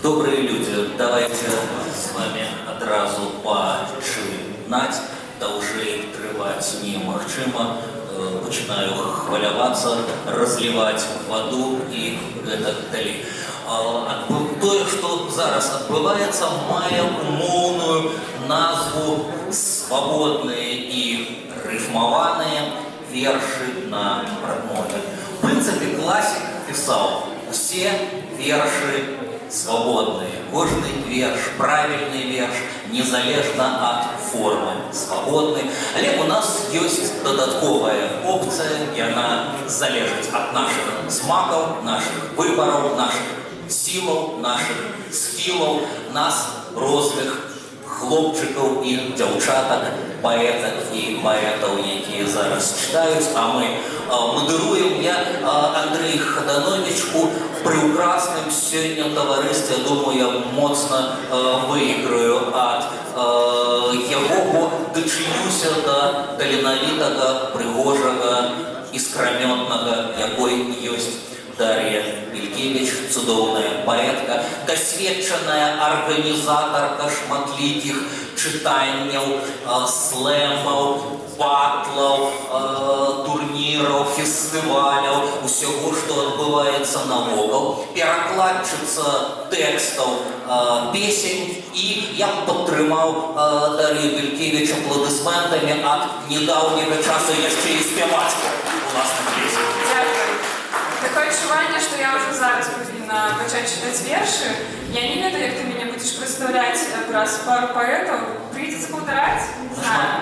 Добрые люди, давайте с вами одразу починать, та уже тривать немагчыма. Починаю хвалявацца, разливать воду и гэта далей. Тое, што зараз адбываецца, мае умоўную назву свабодныя і рыфмаваныя вершы на прадмове. В прынцыпе, класік пісаў усе вершы свободные. Кожный верш, правильный верш, незалежно от формы, свободный. Але у нас есть додатковая опция, и она залежит от наших смаков, наших выборов, наших силов, наших скиллов, нас, розных хлопчиков и девчаток, поэтов и поэтов, якія зараз читают, а мы модеруем. Я Андрей Ходановичку при украсным сегодня товаристве, думаю, я моцно выиграю от его, бо дочинюся до таленавітага, пригожага, іскрамётнага, якой ёсць Дар'я Бількевич, цудоўная паэтка, дасведчаная арганізатарка шматлікіх чытанняў, слэмаў, батлаў, турніраў, фестываляў, усяго, што адбываецца навокал, перакладчыца тэкстаў, песень, і я падтрымаў Дар'ю Бількевич апладысментамі ад недаўняга часу яшчэ і спявачку уласных песень. Такое адчуванне, што я ўжо зараз павінна пачаць чытаць вершы. Я не ведаю, як ты мяне будзеш прадстаўляць праз пару паэтаў. Прыйдзецца паўтараць?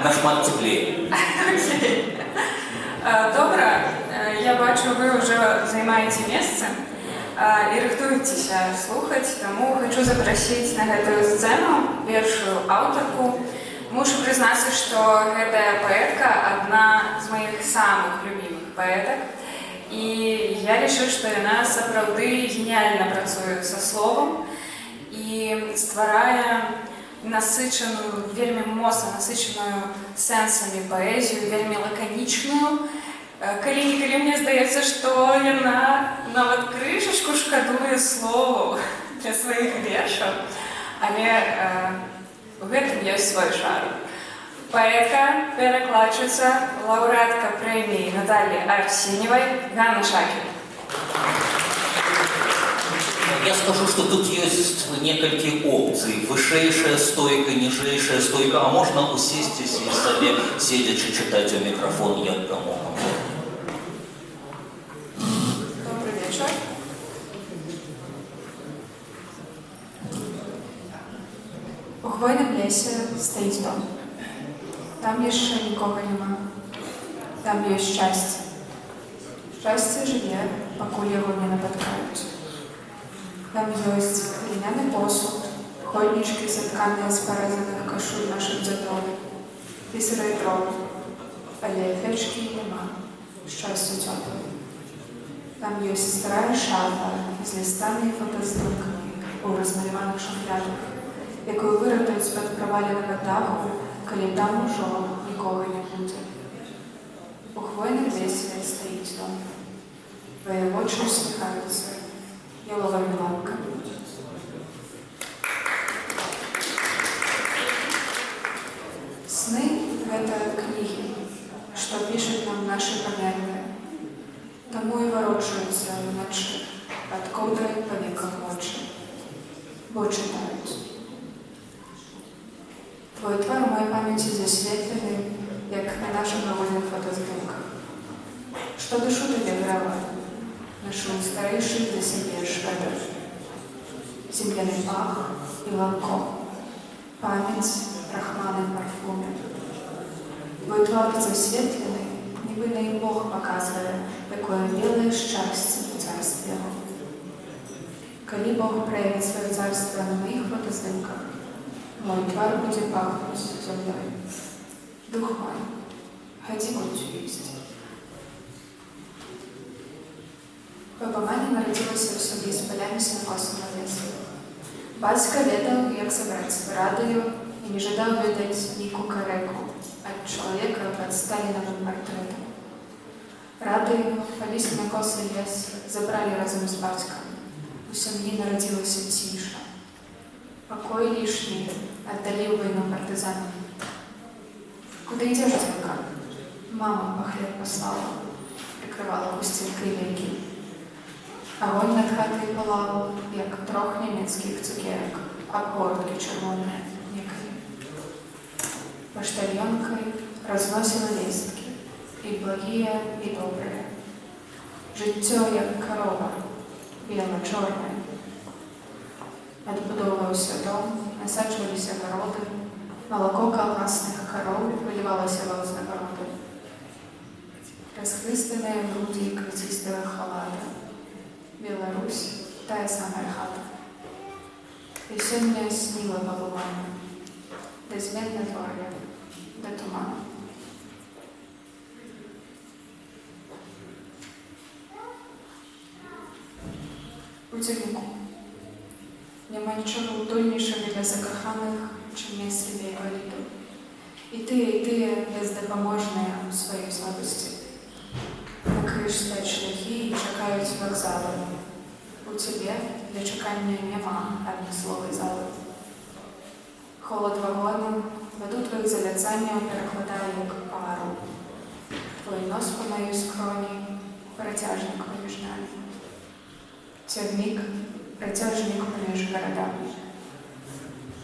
Нашмат цеплей. Окей. Добра, я бачу, вы ўжо займаеце месца і рыхтуецеся слухаць, таму хачу запрасіць на гэтую сцэну першую аўтарку. Мушу прызнацца, што гэтая паэтка адна з маіх самых любімых паэтак. І я лічу, што яна сапраўды геніальна працуе са словам і стварае насычаную, вельмі моцна насычаную сэнсамі паэзію, вельмі лаканічную. Калі-нікалі мне здаецца, што яна нават крышачку шкадуе словаў для сваіх вершаў, але у гэтым ёсць свой шарм. Поэтка, перекладчица, лауреатка премии Натальи Арсеньевой Ганна Шакер. Я скажу, что тут есть несколько опций. Вышейшая стойка, нижейшая стойка. А можно усесться и себе сидячи читать в микрофон, як кому. Добрый вечер. У хвойном лесе стоит дом. Там яшчэ нікога няма. Там ёсць шчасце. Шчасце жыве, пакуль яго не напаткаюць. Там ёсць гліняны посуд, ходнічкі, затканыя з парэзаных кашуль нашых дзядоў, пісарай дров, але печкі няма, шчасце цёплае. Там ёсць старая шафа з лістамі і фотаздымкамі ў размаляваных шафлядах, якую выратуюць з-пад праваленага даху, калі там ужо нікога не будзе. У хвойным лесе стаіць дом. Твае вочы усміхаюцца яловымі лапкамі. Сны — гэта кнігі, што пішуць нам нашы памерлыя. Таму і варочаюцца ўначы, пад коўдрай па веках вочы, бо чытаюць. Твой твар у моей памяти засветлены, як на наших навольных фотоздымках. Что душу тебе грала, ношу старейший для себя шедевр. Земляный пах и ланко, память рахманы парфуме. Твой твар засветлены, нібы на Бог показывая, такое белое счастье в царстве. Калі Бог проявит свое царство на моих фотоздымках, мой твар будзе пахнуць зямлёй. Дух мой, хадзі будзь есці. Баба Маня нарадзілася ў сям'і з палямі сенокосу на лесе. Бацька ведаў, як сабраць радыё і не жадаў ведаць ні кукарэку ад чалавека пад сталінавым партрэтам. Радыё, палі сенокосы лес забралі разам з бацькам. У сям'і нарадзілася ціша. Покой лишний отдали в войну партизанам. Куда идешь, девка? Мама по хлеб послала, прикрывала пустинкой веки. Огонь над хатой пылал, як трох немецких цукерок, обгортки червоные некой. Поштальонкой разносила листки, и благие, и добрые. Життё, як корова, бело-чорне. Адбудовувався дом, насаджувалися городи, молоко колгасних коров выливалося в вознагороды. Расхлистанные груди кветистого халата. Беларусь, тая самая хата. И сёння снила балувана, да змен на дворе, да тумана. У цівнику. Нема нічого утульнішого для закоханих, чим місце для інвалідів. І ти бездопоможні у своїй слабості. Накриєш стать шляхи і чекають вокзали. У тебе для чекання нема однослової зали. Холод вагону, воду твоїх заляцання перекладає як пару. Твій нос по моїй скроні, протяжник поміж нами. Тягник, протяжник поміж городами.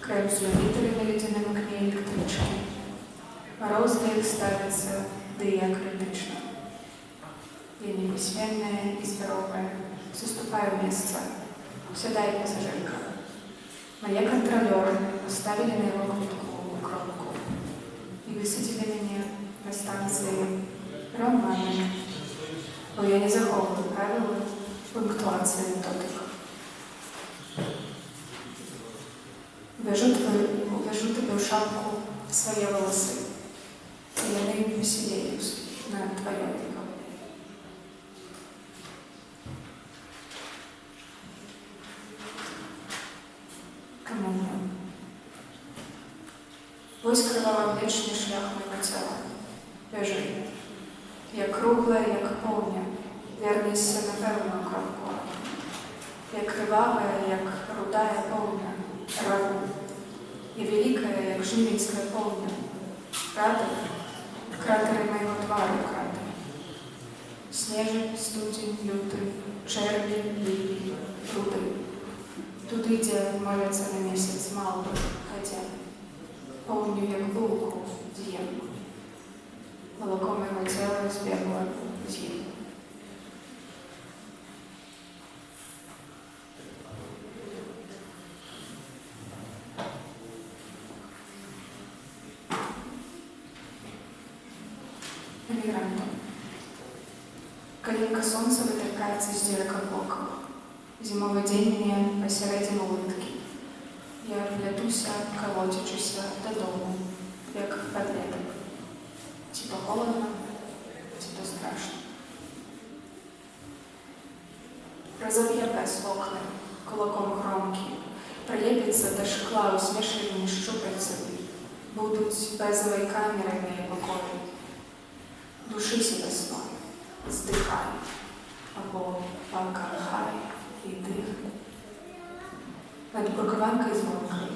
Крепкие литры на ледяном окне электрички. Мороз для их ставится, да и критично. Я неписьменная и здоровая, заступаю место. Сюда и пассажирка. Моя контролеры поставили на его куртку кромку и высадили меня на станции Романы. Но я не заховываю правила пунктуации методик. Вяжу тебе в шапку свои волосы, и я веселеюсь на твоем веку. Коммуния. Вось кроваво-млечный шлях моего тела. Вяжи. Я круглая, як повня, вернися на певну кропку. Я кривавая, як рудая повня, рву. Я великая, як жиринская повня. Рада, кратеры моего твару кратеры. Снежень, студень, лютый, черви, лилии, труды. Туды, где молятся на месяц малбы, хотя помню, як булку з'ем. Молоко моего тела сбегло в зим. Эмигрантом. Калинка солнца вытыкается из дырок в окнах. Зимовый день мне посередине улыбки. Я плетуся, колотячуся додому, як подлеток. Типа холодно, типа страшно. Разоб'є без окна, кулаком громкі, приєпиться до шкла усмішливими щупальцями, будуть безової камери в її покої. Души себе сном, здихай, або покахай і дихай. Над брукованкою звонкою.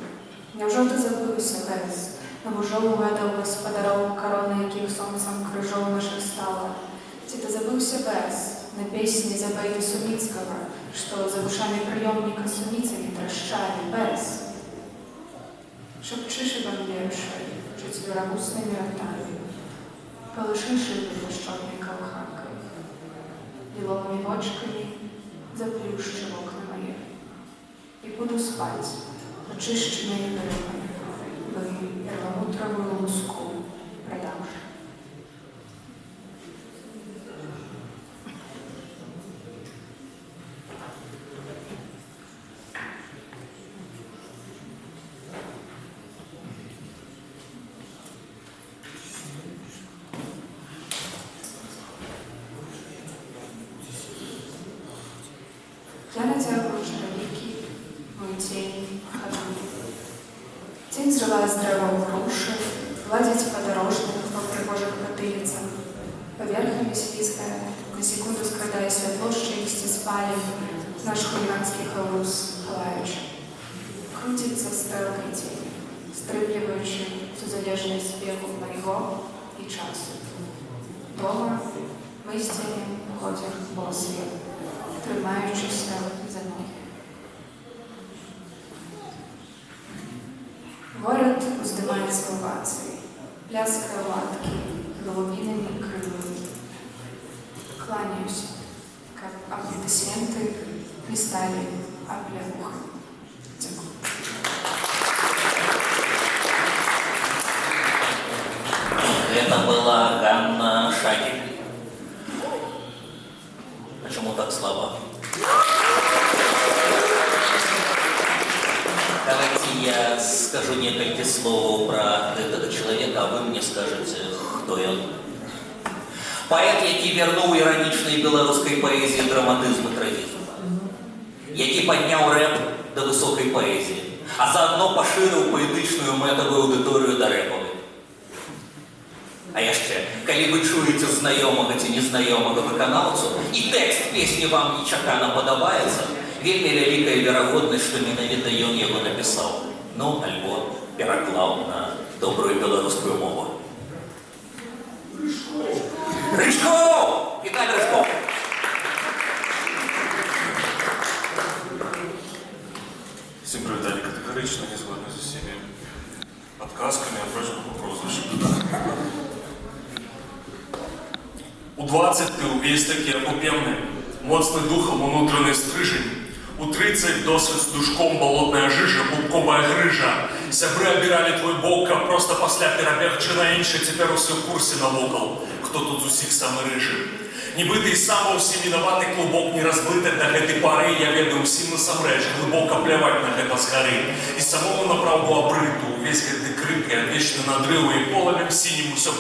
Невже ти забився без новожову медал господаров, корони яких сонцем крижов наших стала? Чи ти забився без на песни Забайты Суницкого, что за ушами приемника суницами трещали без? Шепчи шибанверши, жить вероусными ротами, колыши шибы площадной колханкой, лиловыми бочками заплющи в окна мои, и буду спать, очищенные дырками, в перламутровую луску продавши. Я натягиваю черновики, мою тень, ходу. Тень взрывает с древа груши, гладить подорожных по прихожих потылицам, поверхами слизкая, на секунду скрадая светло с чисти спален, наш хулиганский хаус пылающий. Крутится стрымліваючы сузалежнасць бегу майго і часу. Дома мы з ценем ходзім босыя, трымаючыся за ногі. Горад уздымаецца овацыі, пляскае латкі галубінымі крыламі. Кланяюся, каб аплодысменты не сталі аплявухамі. Дзякуй. Это была Ганна Шагель. Почему так слабо? Давайте я скажу несколько слов про этого человека, а вы мне скажете, кто он. Поэт, який вернув іронічної білоруської поезії драматизм і трагізм, який підняв реп до високої поезії, а заодно поширив поетичну метову аудиторію до репової. А яшчэ, калі вы чуеце знаёмага ці незнаёмага выканаўцу, і тэкст песні вам нечакана падабаецца, вельмі вялікая верагоднасць, што менавіта ён яго напісаў, ну, альбо пераклаў на добрую беларускую мову. Рыжков! Віталь Рыжков! Всім привіт, я категорично не згоден з усіми подказками, а просьбу по прозвищу. У 20 ти увесь такий опуп'ємний, моцний духом унутренний стрижень, у 30 досвід з душком болотная жижа, бубковая грижа. Сябры обирали твой бок, а просто пасля перабегчы на інше, цяпер усе в курсе навокал, хто тут з усіх самы рыжы. Нібыты і сам усім вінаваты клубок не разбыты да гэтай пары, я ведаю усім насамрэч, глыбока пляваць на гэта з гары. І самому направду абрыту, увесь гэты крык і адвечны надрыў, і полымем сінім усё б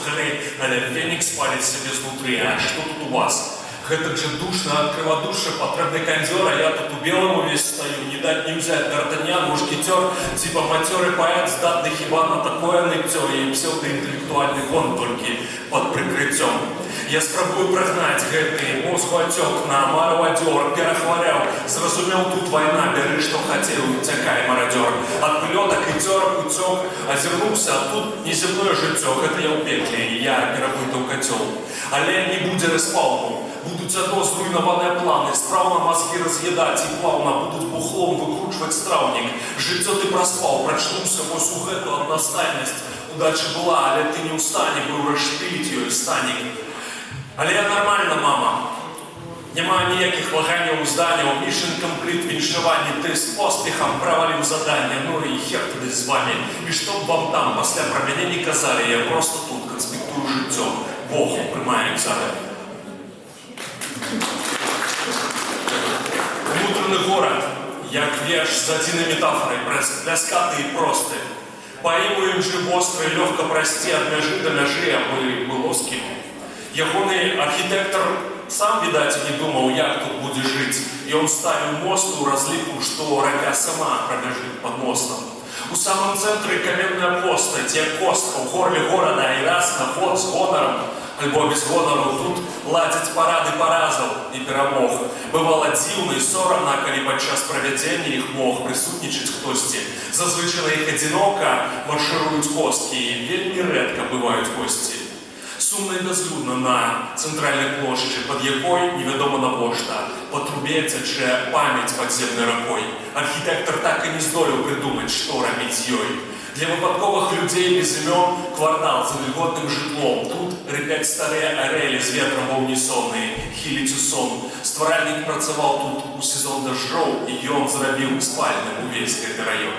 але фенікс паліць сябе знутры, а што тут у вас? Гэтак же душно, от криводушия, потребный кондер, а я тут у белому весь стою, не дать не взять Д'Артаньян, мушкетер, типа матерый поэт, здатный хіба на такое ныццё и псевдоинтеллектуальный гон только под прикрытием. Я спробую прогнать гэты мозгоотек на мароводер, перахвалял, зразумел, тут война, бери, что хотел, утекай, мародер. От плеток и терок утек, озернулся, а тут неземное житёк, это я у петли, и я перабытый котел. Але не будзе распалку. Будуть одно зруйнованные планы, справно мозги разъедать и плавно будут бухлом выкручивать стравник. Життё ты проспал, прочнулся вось у гэту одностайность. Удача была, але ты не устане, быў расшпилить ее и станик. Але я нормально, мама. Нема ніяких ваганняў у зданняў, mission complete, віншаванне, ты з поспехом провалил задание, ну и хер тады з вами. И чтоб вам там пасля про меня не казали, я просто тут конспектую життё. Бог прымае экзамен. Внутренний город, як вірш з адзінай метафорай, пляскаты і просты. Паэму же востры, лёгка прасці ад мяжы да мяжы, абы было з кім. Ягоны архітэктар сам, відаць, не думаў, як тут будзе жыць. І он ставіў мост у разліку, што рака сама прабяжыць пад мостом. У самом цэнтры каменная постаць, як костка ў горле горада, і раз на ход з гонарам, альбо без гонару тут ладзяць парады паразаў і перамог. Бывала дзіўна і сорамна, калі падчас правядзення іх мог прысутнічаць хтосьці. Зазвычай на іх адзінока маршыруюць косткі і вельмі рэдка бываюць госці. Сумна і бязлюдна на цэнтральнай плошчы, пад якой невядома навошта па трубе цячэ памяць падземнай ракой. Архітэктар так і не здолеў прыдумаць, што рабіць з ёй. Для выпадковых людзей без імён квартал з вільготным жытлом. Тут рыпяць старыя арэлі з ветрам ва ўнісонны, хіліць у сон. Стваральнік працаваў тут у сезон дажджоў, і ён зрабіў спальным увесь гэты раён.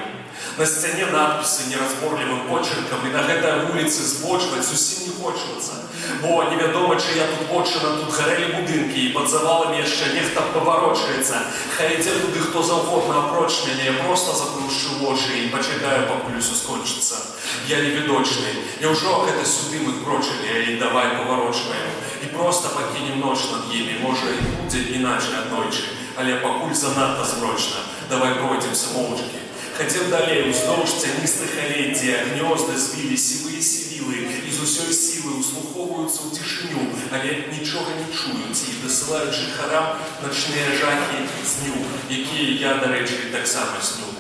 На сцяне надпісы неразборлівым почеркам, і на гэтай вуліцы збочваць зусім не хочацца. Бо невядома, чыя тут вотчына, тут гарэлі будынкі, і пад завалам яшчэ нехта паварочаецца. Хай ідзе туды хто заўгодна апроч мяне, я проста заплюшчу вочы і пачакаю, пакуль усё скончыцца. Я невідочны. Няўжо гэта сюды мы крочылі, і давай паварочваем. І проста пакінем ноч над імі, можа і будзе іначай аднойчы, але пакуль занадта змрочна. Давай пройдземся моўчкі. Хадзем далей, уздоўж цяністых алей, дзе гнёзды звілі сівыя сівілы, і з усёй сілы услухоўваюцца ў цішыню, але нічога не чуюць і дасылаюць жыхарам начныя жахі зню, якія я, дарэчы, таксама сню.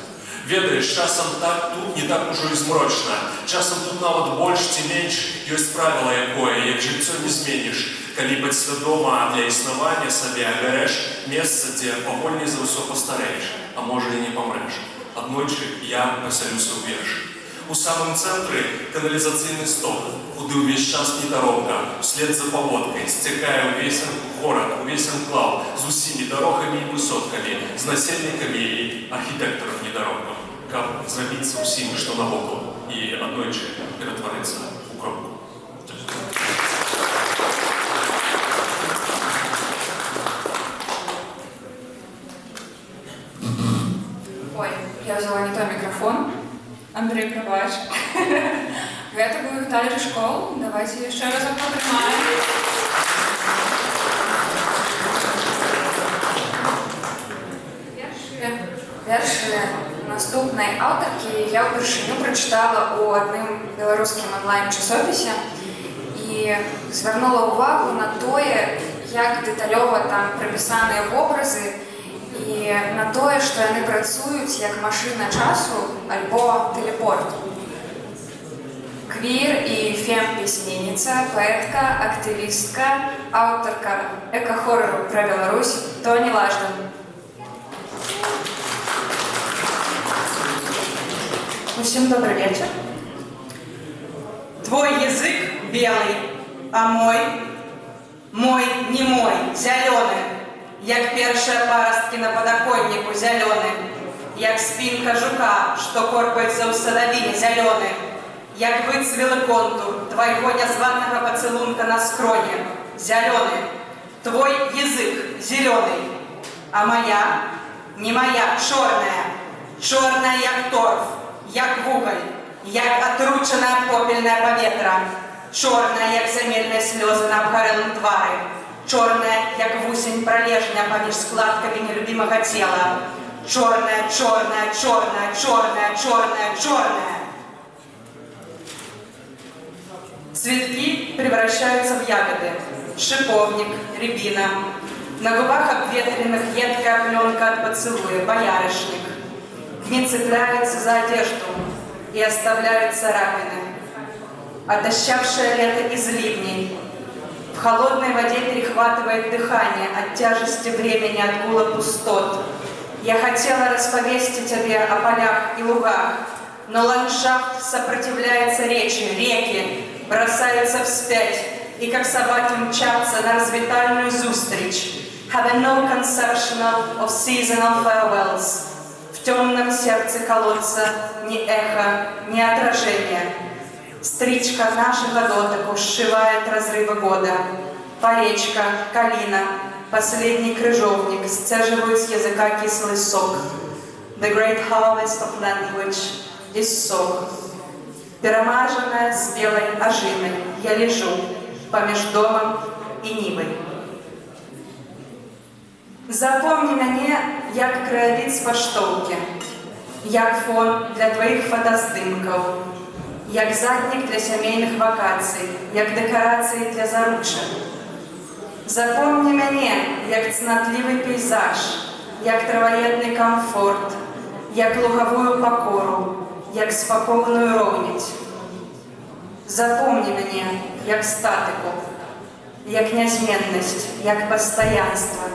Ведаеш, часам так тут не так ужо і змрочна. Часам тут нават больш ці менш ёсць правіла якое, як жыццё не зменіш. Калі падсвядома для існавання сабе абярэш месца, дзе павольней за ўсё пастарэеш, а можа і не памрэш. Аднойчы я насялюся ў верш. У самым цэнтры каналізацыйны сток, куды ўвесь час недаробка, услед за паводкай, сцякае ўвесь горад, увесь анклаў, з усімі дарогамі і высоткамі, з насельнікамі і архітэктарам недаробкам, каб зрабіцца ўсім, што навокал, і аднойчы ператварыцца ў кропку. Ой, я взяла не той микрофон. Андрей, пробач. Гэта быў Віталій Рыжкоў. Давайте яшчэ разок падтрымаем. Вершы наступнай аўтаркі я ўпершыню прачытала ў адным беларускім онлайн-часопісе і звярнула ўвагу на тое, як дэталёва там прапісаныя вобразы і на тое, што яны працуюць як машына часу альбо тэлепорт. Квір і фем-пісьменніца, паэтка, актывістка, аўтарка эка-хорару пра Беларусь Тоні Лаждан. Всем добрый вечер. Твой язык белый, а мой не мой, зеленый. Як першыя парасткі на падаконніку зялёны, як спінка жука, што корпаецца ў садавіне зялёны, як выцвелы контур твайго нязванага пацэлунка на скроне зялёны, твой язык зелёный, а моя, не моя, чорная, чорная як торф, як вугаль, як атручанае попельнае паветра, чорная як зямельныя слёзы на абгарэлым твары, чорная, як вусень пралежня паміж складкамі нелюбімага цела. Чорная, чорная, чорная, чорная, чорная, чорная. Цветки превращаются в ягоды. Шиповник, рябина. На губах обветренных едкая пленка от поцелуя, боярышник. Не цепляются за одежду и оставляют царапины. Отощавшее лето из ливней. В холодной воде перехватывает дыхание от тяжести времени, от гула пустот. Я хотела расповести тебе о полях и лугах, но ландшафт сопротивляется речи, реки бросаются вспять и как собаки мчатся на развитальную зустріч. Have no conception of seasonal farewells. В темном сердце колодца ни эхо, ни отражение. Стричка нашего дотыку сшивает разрывы года. Поречка, калина, последний крыжовник сцеживают с языка кислый сок. The great harvest of language is сок. Перемаженная с белой ожиной я лежу помеж домом и нивой. Запомни мяне, як краявід з паштоўкі, як фон для твоих фотаздымкаў, як заднік для сямейных вакацый, як дэкарацыі для заручак. Запомни мяне, як цнатлівы пейзаж, як траваедны камфорт, як лугавую пакору, як спакойную роўніць. Запомни мяне, як статыку, як нязменнасць, як пастаянства,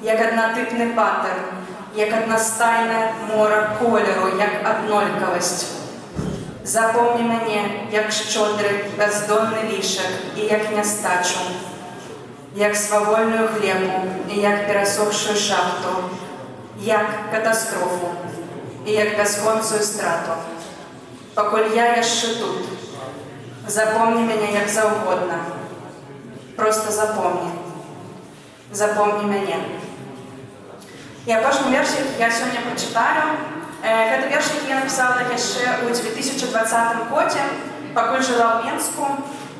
як аднатыпны патэрн, як аднастайнае мора колеру, як аднолькавасць. Запомни мяне, як шчодры, бяздонны лішак і як нястачу, як свавольную глебу і як перасохшую шахту, як катастрофу і як бясконцую страту. Пакуль я яшчэ тут, запомни мяне як заўгодна. Просто запомни. Запомни мяне. І апошні верш, які я сёння прачытаю, гэта верш, які я напісала яшчэ ў 2020 годзе, пакуль жыла ў Менску.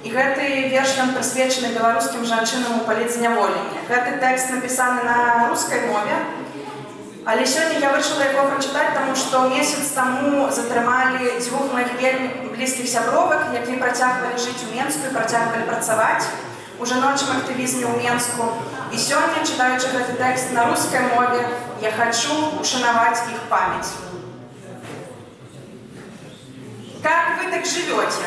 І гэты верш ён прысвечаны беларускім жанчынам у палітзняволенні. Гэты тэкст напісаны на рускай мове, але сёння я вырашыла яго прачытаць, таму што месяц таму затрымалі дзвюх маіх вельмі блізкіх сябровак, якія працягвалі жыць у Менску і працягвалі працаваць у жаночым актывізме ў Менску. І сёння, чытаючы гэты тэкст на рускай мове, я хачу ушанаваць іх памяць. так живете?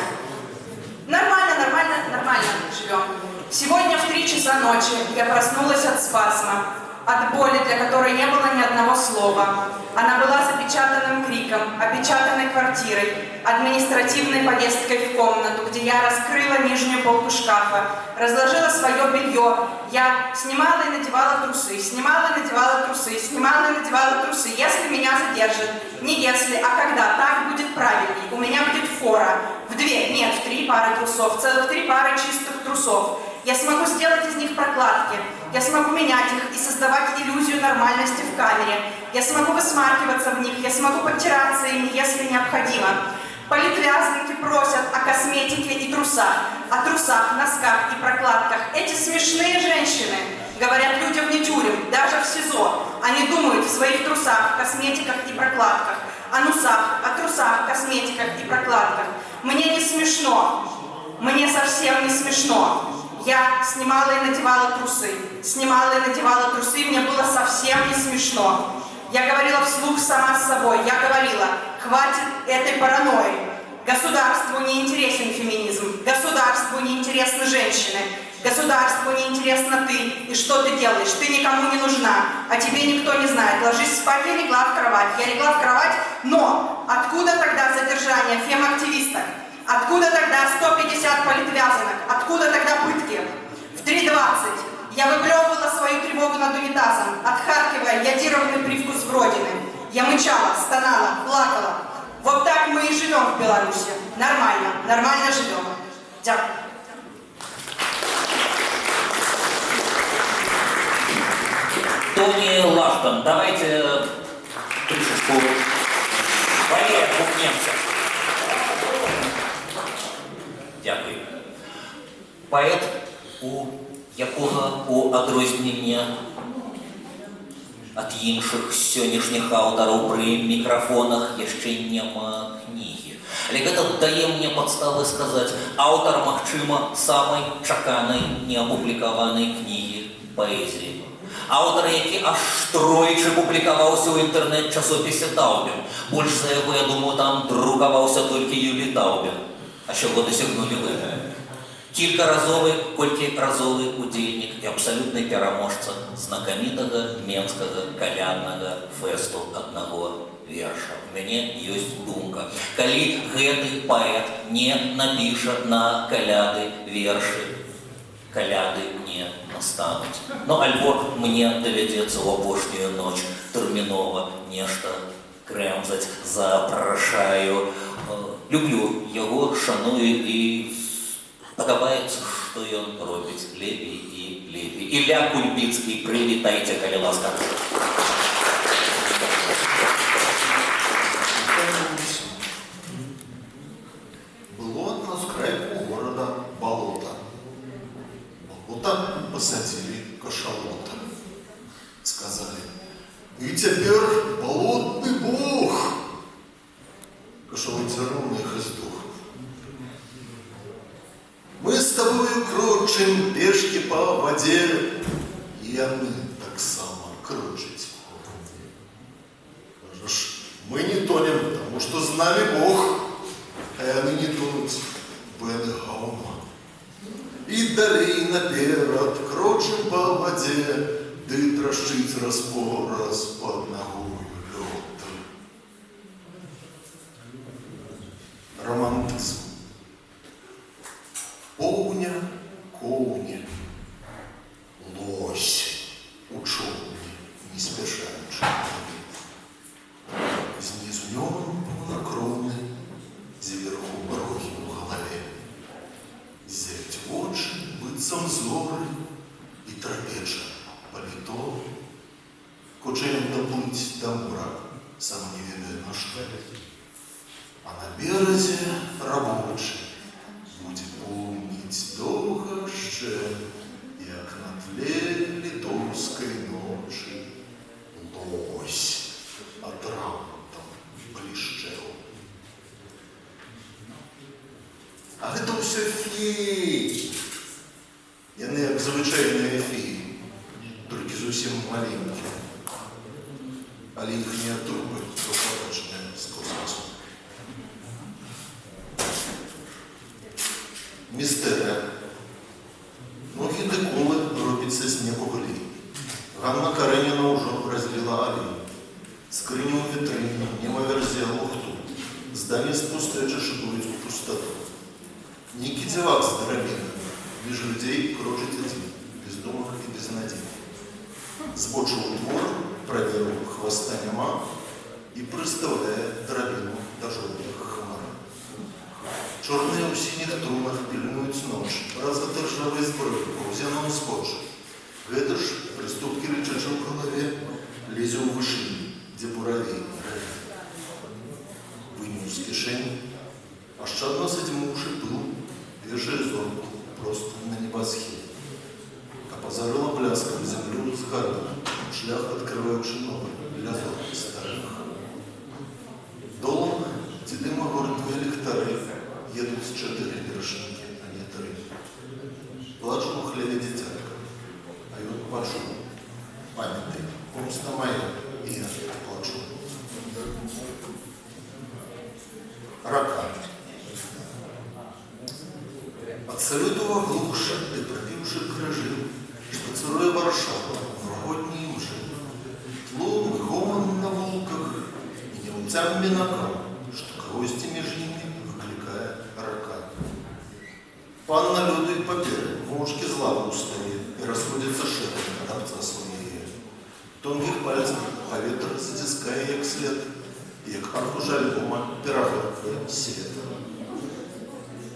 Нормально, нормально, нормально живем. Сегодня в 3 часа ночи я проснулась от спазма, от боли, для которой не было ни одного слова. Она была запечатанным криком, опечатанной квартирой, административной поездкой в комнату, где я раскрыла нижнюю полку шкафа, разложила свое белье. Я снимала и надевала трусы, снимала и надевала трусы, снимала и надевала трусы. Если меня задержат, не если, а когда, так будет правильней. У меня будет фора в 2, нет, в 3 пары трусов, целых 3 пары чистых трусов. Я смогу сделать из них прокладки, я смогу менять их и создавать иллюзию нормальности в камере. Я смогу высмаркиваться в них, я смогу подтираться ими, если необходимо. Политвязанки просят о косметике и трусах, о трусах, носках и прокладках. Эти смешные женщины говорят людям не тюрем, даже в СИЗО. Они думают в своих трусах, косметиках и прокладках, о носах, о трусах, косметиках и прокладках. Мне не смешно, мне совсем не смешно. Я снимала и надевала трусы, снимала и надевала трусы, мне было совсем не смешно. Я говорила вслух сама с собой, я говорила, хватит этой паранойи. Государству не интересен феминизм, государству не интересны женщины, государству не интересно ты и что ты делаешь, ты никому не нужна, а тебе никто не знает. Ложись спать, я легла в кровать, но откуда тогда задержание фем-активисток? Откуда тогда 150 политвязанок? Откуда тогда пытки? В 3:20 я выплевывала свою тревогу над унитазом, отхаркивая йодированный привкус Родины. Я мычала, стонала, плакала. Вот так мы и живем в Беларуси. Нормально, нормально живем. Дякую. Тони Лаштон, давайте трішечку валеру гукнемся. Дякую. Поет, у якого у адрознення від інших сьогоднішніх авторів при мікрофонах ще нема книги. Але гэта дае мне падставы сказаць, аўтар, магчыма, самай чаканай неапублікаванай кнігі паэзіі. Аўтар, які аж тройчы публікаваўся ў інтэрнэт-часопісе Таубен. Больш за яго, я думаю, там друкаваўся толькі Юлій Таубен. А чого досягнули ви? Кількаразовий удільник і абсолютний переможця знакомитого Менського калядного фесту одного верша. У мяне ёсць думка. Калі гэты паэт не напіша на каляды вершы, каляды не настануць. Ну, альбо мне давядзецца ў апошнюю ноч тэрмінова нешта крэмзаць, запрашаю. Люблю яго, шаную і падабаецца, што ён робіць лепей і лепей. Ілля Кульбіцкі, прывітайце, калі ласка. Было на скрайку города болото. Болото посадили кашалота. Сказали, и теперь болотный бог. Кашалот зернул их и сдох. Мы с тобою крочим пешки по воде, и яны так само крочить. Кажешь, мы не тонем, потому что с нами Бог, а яны не тонут, бен гаума. И далей наперед крочим по воде, да и трощить раз под ногою лед. Романтизм. Повня, ковня, лось у човні, не спешаючи. Знизу нем полнокровный, зверху брохи в голове. Зять в очи, быццам зоры, и трапеча паліто. Кучерем доплыть до мора, сам не ведая на что. А на березе рабочий будет помнить доўга ще, як на тле літоўскай ночи лось атрантом блішчэў. А гэта ўсё феі. Яны як звычайныя феі, толькі зусім маленькія. Але іхнія трубы рукавачныя з космосу. Містерія. Ноги деколи робиться снігу глій. Ганна Кареніна уже розлила олій. Скриню у вітрині, немовер з'їла лухту. Здання з пустечі шибують у пустоту. Некий девак с дробина, меж людей кружит один, бездомных и безнадей. Збочил двор, проверил хвоста нема и приставляет дробину до желтых хмар. Черные у синих трунах пильнуют ночь, развиты ржавые сброй, грузином скотч. Это ж приступки рычача в голове, лезет в вышину, где буровей ровит. Вынул из кишени, ощадно задимувший пыл, вешая зорку просто на небосхід. Опозорила бляском землю с горы, шлях открывающий новый для зорки старых. Долом дедыма горные ліхтари едут с 4 вершинки, а не 3. Плачу у хлеве дитятка, а я плачу. Памятай, помста моя, и я плачу. Рака. Отсалютова глуша и пропивши крыжи, шпацируя Варшаву, новогодние мжи. Тлум и гомон на волках, и немцам минакам, что гости между ними выкликая рака. Панна Люда и паперы, мушки зла устали, и расходятся шепотом от отца своей. Тонких пальцев поветр затиская як след, як аркуж альбома пироговка свет.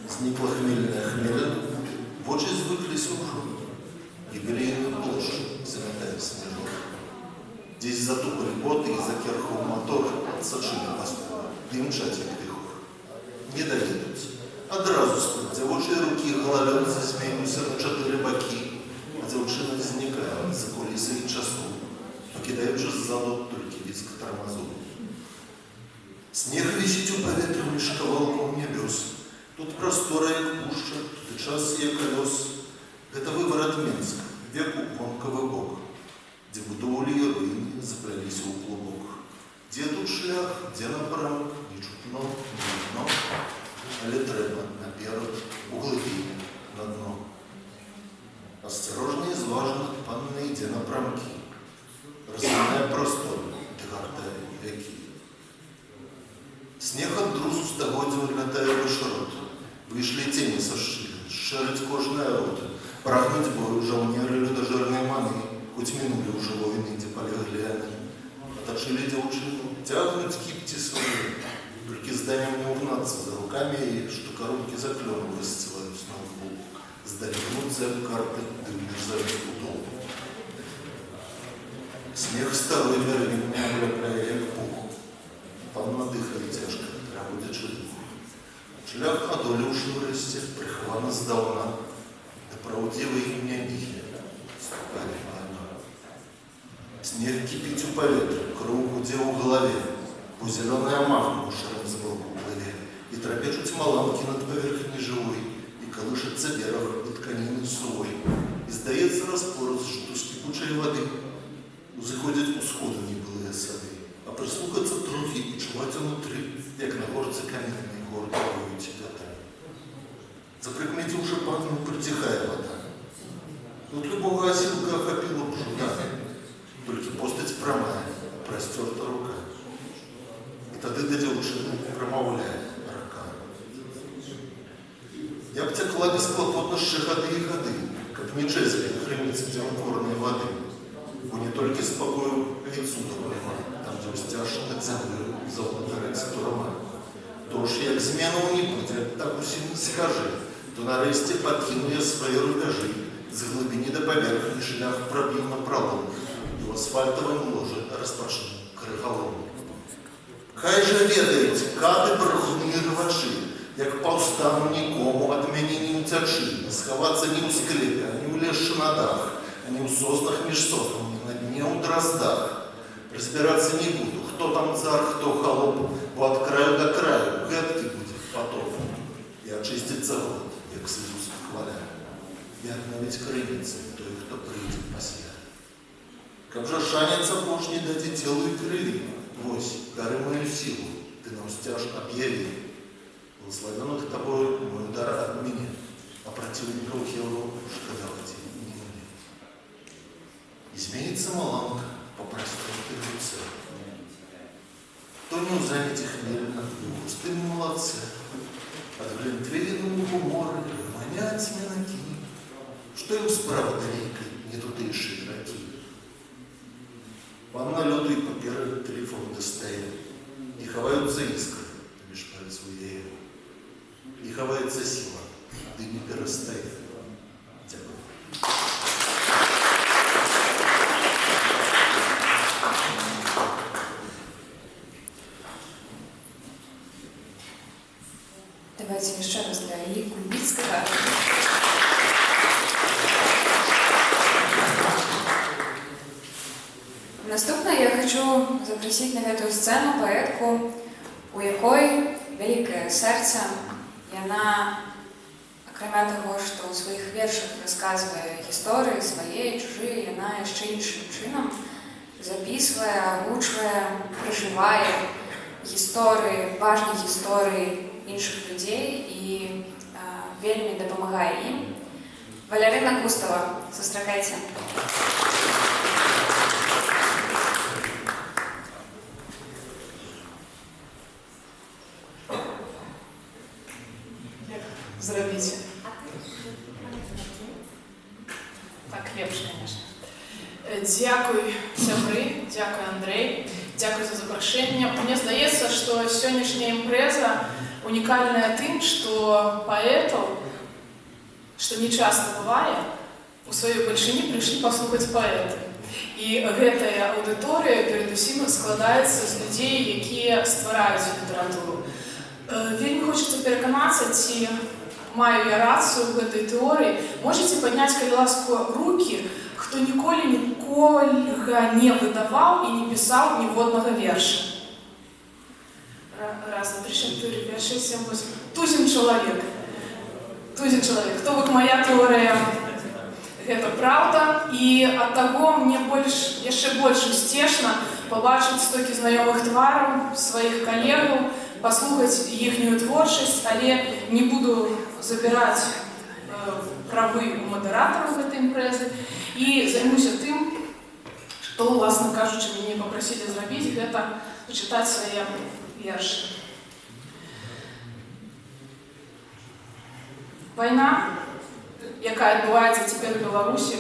Зникла хмельная хмеля, в очи звыклись уже, юбилейную площадь заметая снежок. Здесь затупали боты и закерхал мотор, отсочили пастух, дымчатик вихор. Не доедут, одразу спать, девочие руки головем засмеются на 4 боки, а девчина возникает за кулисой часу, покидаючи ззаду только виск тормозов. Снег висит у поветря лишь кавалком небес. Тут простора, як пуща, тут и час, як колес. Это выбор от Минска, веку вонковый бок, где будовали и руины заплелись у клубок. Где тут шлях, где напрамок, ни чутно, ни дно, але треба наперед, углубить на дно. Осторожно и зважно панна йде напрамки, разминая простор, дегартая веки. Снег от друзу стогодил, летая выше рот. Вышли тени сошили, шарить кожная рота. Прагнуть бою жаунеры людожирной маны, хоть минули уже войны, где полегли они. Отошили девчину, тягнуть кипти свои, только зданием не угнаться за руками, и что коробки за кленом расстилают снова в лук. Сдалегнутся карты, дымный завет удол. Смех старой верни меня облепляя як пух. Панна дыхает тяжко, проводит жизнь. Шлях одолевший в росте, прихвана сдавна, да правдивые меня нихи, ступали на. Снег кипит у поветра, круг удел в голове, по зеленой маху шаром сбоку плыве, и тропечут маланки над поверхней живой, и колышется берег до тканины сувой, и сдается распорос, что с кипучей воды заходят усходы небылые сады. А прислухаться трохи і чувати внутрі, як на горці кам'яний гор дарують вітри. Заприкметивши панну, притихає вода. Тут любого осілка охопила б жуда, тільки постать прямая, простерта рука. І тоді до дівчини промовляє рака. Я б текла бесклопотно ще годы и годы, как не чезли хранится делотворной воды, бо не только спокою відсюда прямо. Там, де стяж над землею заобладається турма. Тож, як зміну не буде, так усім не скажи, то нарешті подкину я свої рубежі, з глибини до поверхні шлях пробив на пролом, і в асфальтовому ложе розпочну криголом. Хай же ведаєте, кати брехуни рвачі, як повстану нікому от мене не утячи, сховаться не у склепі, ані у лещі на дах, ані у соснах між соснами, на дні у дроздах. Разбираться не буду, кто там царь, кто холоп, бо от краю до краю, гадкий будет потоп. И очистится год, як Иисус хваля. И обновить крыльца той, кто придет после. Как же шанится Бож не дати телу и крылья, вось, горы мою силу, ты нам стяж объяви. Благословенных тобой мой дар от меня, а противников его шкодовать не умеет. Изменится Маланка по простой певице. То не узамите хмельно, и густым молодце, от глинтвейну гумора манять минаки, что им справа далеко не тутейшие раки. Панна лютый папиры телефон достает, и ховаются искры меж пальцев ею, и ховается сила, да не перестает. Дякую. Давайте еще раз для Ильи Кульбицкого. Наступна я хочу запросити на эту сцену поетку, у якої велике серце. Вона, окрім того, що у своїх віршах розказує історії свої, чужі, вона ще іншим чином записує, озвучує, проживає історії, важні історії інших людей і вельми допомагає їм. Валерина Кустова, зустрічайте. Зробіть. Так, лепш, звісно. Дякую, сябры, дякую, Андрей, дякую за запрошення. Мені здається, що сьогоднішня імпреза унікальна тим, що поетів, що не часто буває, у своїй большині прийшли послухати поети. І гэтая аудиторія, передусім, складається з людей, які створюють літературу. Вельми хочеться переконатися, ці маю я рацію в этой теории. Можете поднять, коли ласка, руки, хто ніколи нікого не видавав і не писав ніводного верша. Раз, два, три, чотири, п'ять, шесть, сім, восемь. Тузін чоловік. Тузін чоловік. То вот моя теорія. Гэта правда. І ад таго мне яшчэ больш усцешна побачыць стокі знаёмых твараў, сваіх калегаў, паслухаць іхнюю творчасць, але не буду забіраць правы у мадэратараў гэтай імпрэзы і займуся тым, што, уласна кажучы, мяне папрасілі зрабіць, гэта пачытаць свае вершы. Вайна, якая адбываецца цяпер у Беларусі,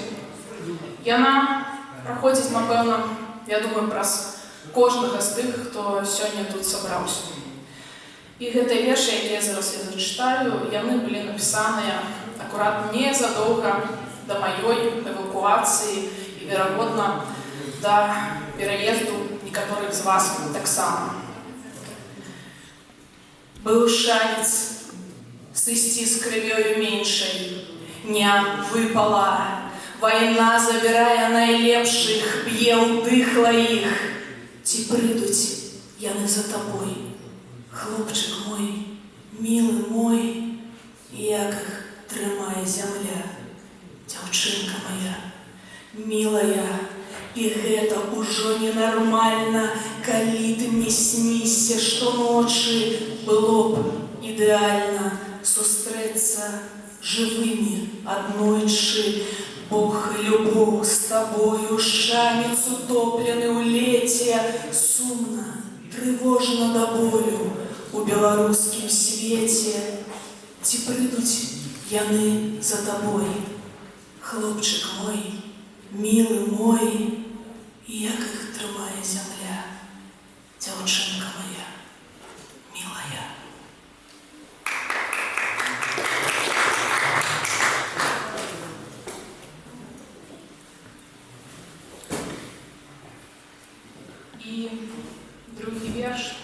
яна праходзіць, напэўна, я думаю, праз кожнага з тых, хто сёння тут сабраўся. І гэтыя вершы, якія зараз я зачытаю, яны былі напісаныя акурат незадоўга да маёй эвакуацыі і, верагодна, да пераезду некаторых з вас таксама. Быў шанец сысці з крывёю меншай, не выпала. Вайна забірае найлепшых, б'е ў дыхла іх. Ці прыйдуць яны за табой? Хлопчык мой, мілы мой, як іх трымае зямля, дзяўчынка моя, мілая, і гэта ўжо ненармальна, калі ты мне снішся штоночы, было б ідэальна сустрэцца жывымі аднойчы. Бог і любоў з табою, шанец утоплены ў леце, сумна, трывожна да болю у беларускім свеце. Ці прыйдуць яны за табой? Хлопчык мой, мілы мой, як іх трымае зямля, дзяўчынка моя, мілая. І другі верш.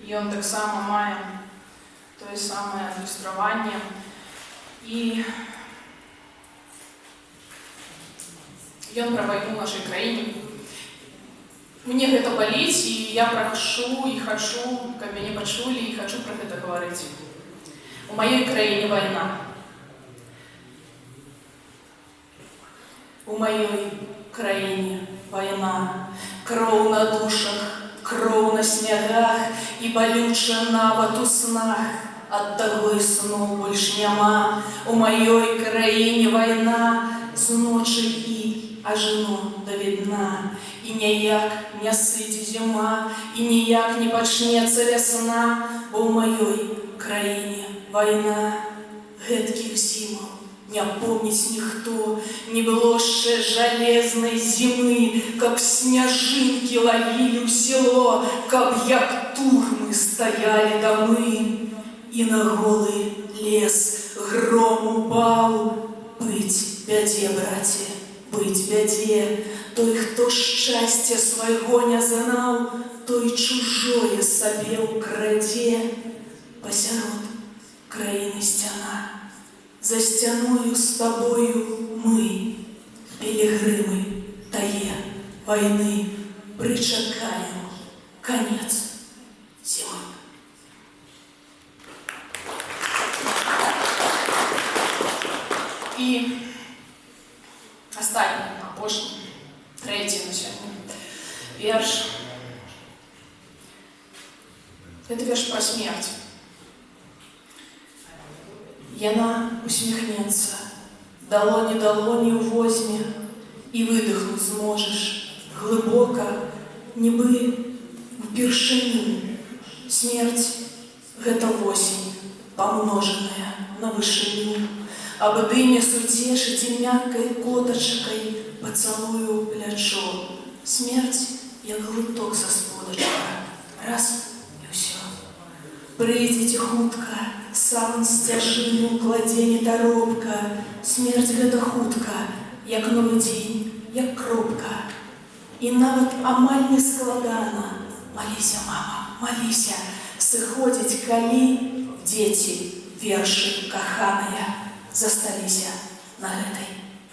Ён таксама мае тое самае адлюстраванне. І ён пра вайну ў нашай краіне. Мне гэта баліць, і я прашу і хачу, каб мяне пачулі, і хачу пра гэта гаварыць. У маёй краіне вайна. У маёй краіне вайна. Кроў на душах, кроў на снягах і балюча нават у снах. Ад таго і сну больш няма, у маёй краіне вайна, з ночы і ажно да відна. І ніяк не сыдзе зіма, і ніяк не пачнецца вясна, бо ў маёй краіне вайна. Гэткіх зімаў не помніць ніхто, не было яшчэ жалезнай зімы, каб сняжынкі лавілі ў село, каб як турмы стаялі дамы. І на голы лес гром упаў. Быць бядзе, браце, быць бядзе. Той, хто шчасця свайго не знаў, той чужое сабе ўкрадзе. Пасярод краіны сцяна, за сцяною з табою мы, пілігрымы тае вайны, прычакаем канец зімы. І астатні, апошні, трэці на сёння верш. Гэта верш пра смерць. Яна усміхнецца, далоні далонію возьме, і выдохнуць зможаш глыбока, нібы упершыню. Смерць — гэта восень, памножаная на вышыню. Аб дыме суцешыць і мяккай котачкай пацалую плячо. Смерць, як глыток са сподачка, раз і ўсё. Прыйдзеце хутка, сам сцяжыну кладзе недаробка. Смерць гэта хутка, як новы дзень, як кропка. І нават амаль не складана. Маліся, мама, маліся, сыходзіць, калі дзеці, вершы, каханая, засталіся на гэтай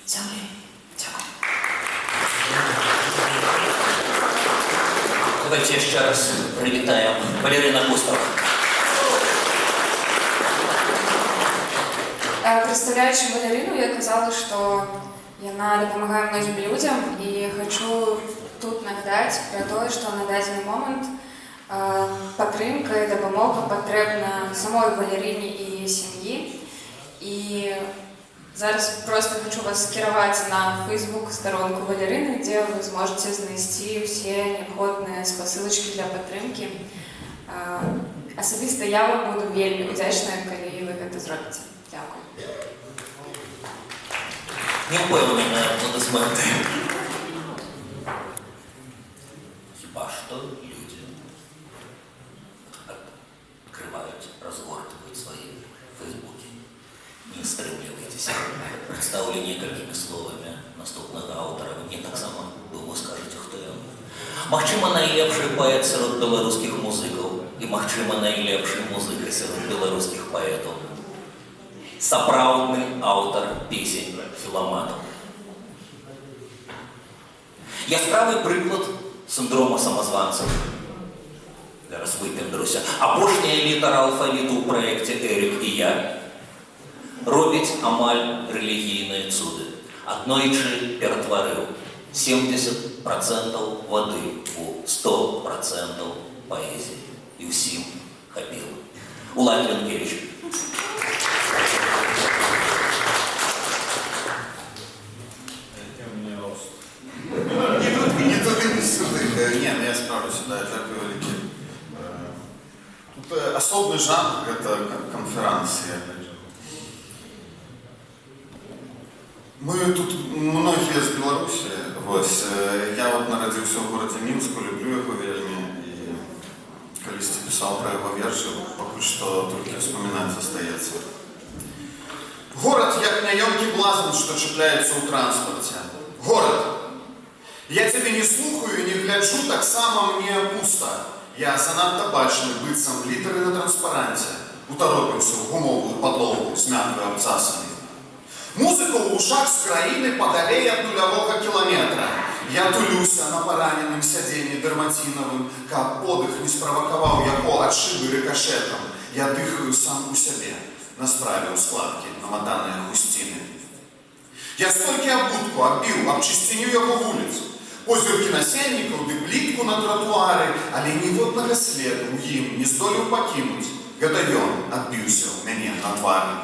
зямлі. Дзякуй. Давайте еще раз привітаем Валерина Кустова. Представляючи Валерину, я казала, што яна дапамагае многім людзям, і хочу тут нагадаць пра тое, што на дадзены момант падтрымка і дапамога патрэбна самой Валерыне і сям'і. І зараз просто хочу вас скіраваць на Facebook-старонку Валерыны, дзе вы зможаце знайсці ўсе неабходныя спасылачкі для падтрымкі. Асабіста я вам буду вельмі удзячная, калі вы гэта зробіце. Дякую. Неупевнені аплодисменти. Хіба що люди открывают, разгортывают свои фейсбуки. Не стремливайтесь представлю несколькими словами наступного автора. Ви мені так само, думаю, скажете, хто я. Махчима найлепший поэт серед белорусских музыков и махчима найлепший музыка серед белорусских поэтов. Сапраўдны аўтар песень філаматаў. Яскравы прыклад синдрома самозванца. Зараз выпендруся. Апошняя літара алфавіту ў праекце «Эрік і я» робіць амаль рэлігійныя цуды. Аднойчы ператварыў 70% вады у 100% паэзіі. І ўсім хапіла. Улад Ленкевич. Не туди, не сюди. Ні, я справлюся, дякую велике. Тут особый жанр, это конференция. Мы тут многие из Беларуси, я вот народился в городе Минску, люблю его вельми, и колись писал про его верши, пока что только вспоминать остается. Город, як няёмкі блазан, что чапляется у транспорте. Город. Я тебе не слухаю, не гляджу, так само мне пусто. Я занадто бачны, быццам літары на транспаранце. Утаропіўся ў гумовую падлогу, змятую абцасамі. Музыка ў ушах з краіны падалей ад нулявога кіламетра. Я тулюся на параненым сядзенні дэрмацінавым, каб подых не справакаваў яго ад шыбы рыкашэтам. Я дыхаю сам у сябе, на справе ў складкі, наматаныя хусціны. Я столькі абутку абіў, абчысціню яго вуліц. Позіркі насельнікаў ды плітку на тратуары, але ніводнага следу ў ім не здолеў пакінуць. Гэта ён адбіўся ў мяне на твары.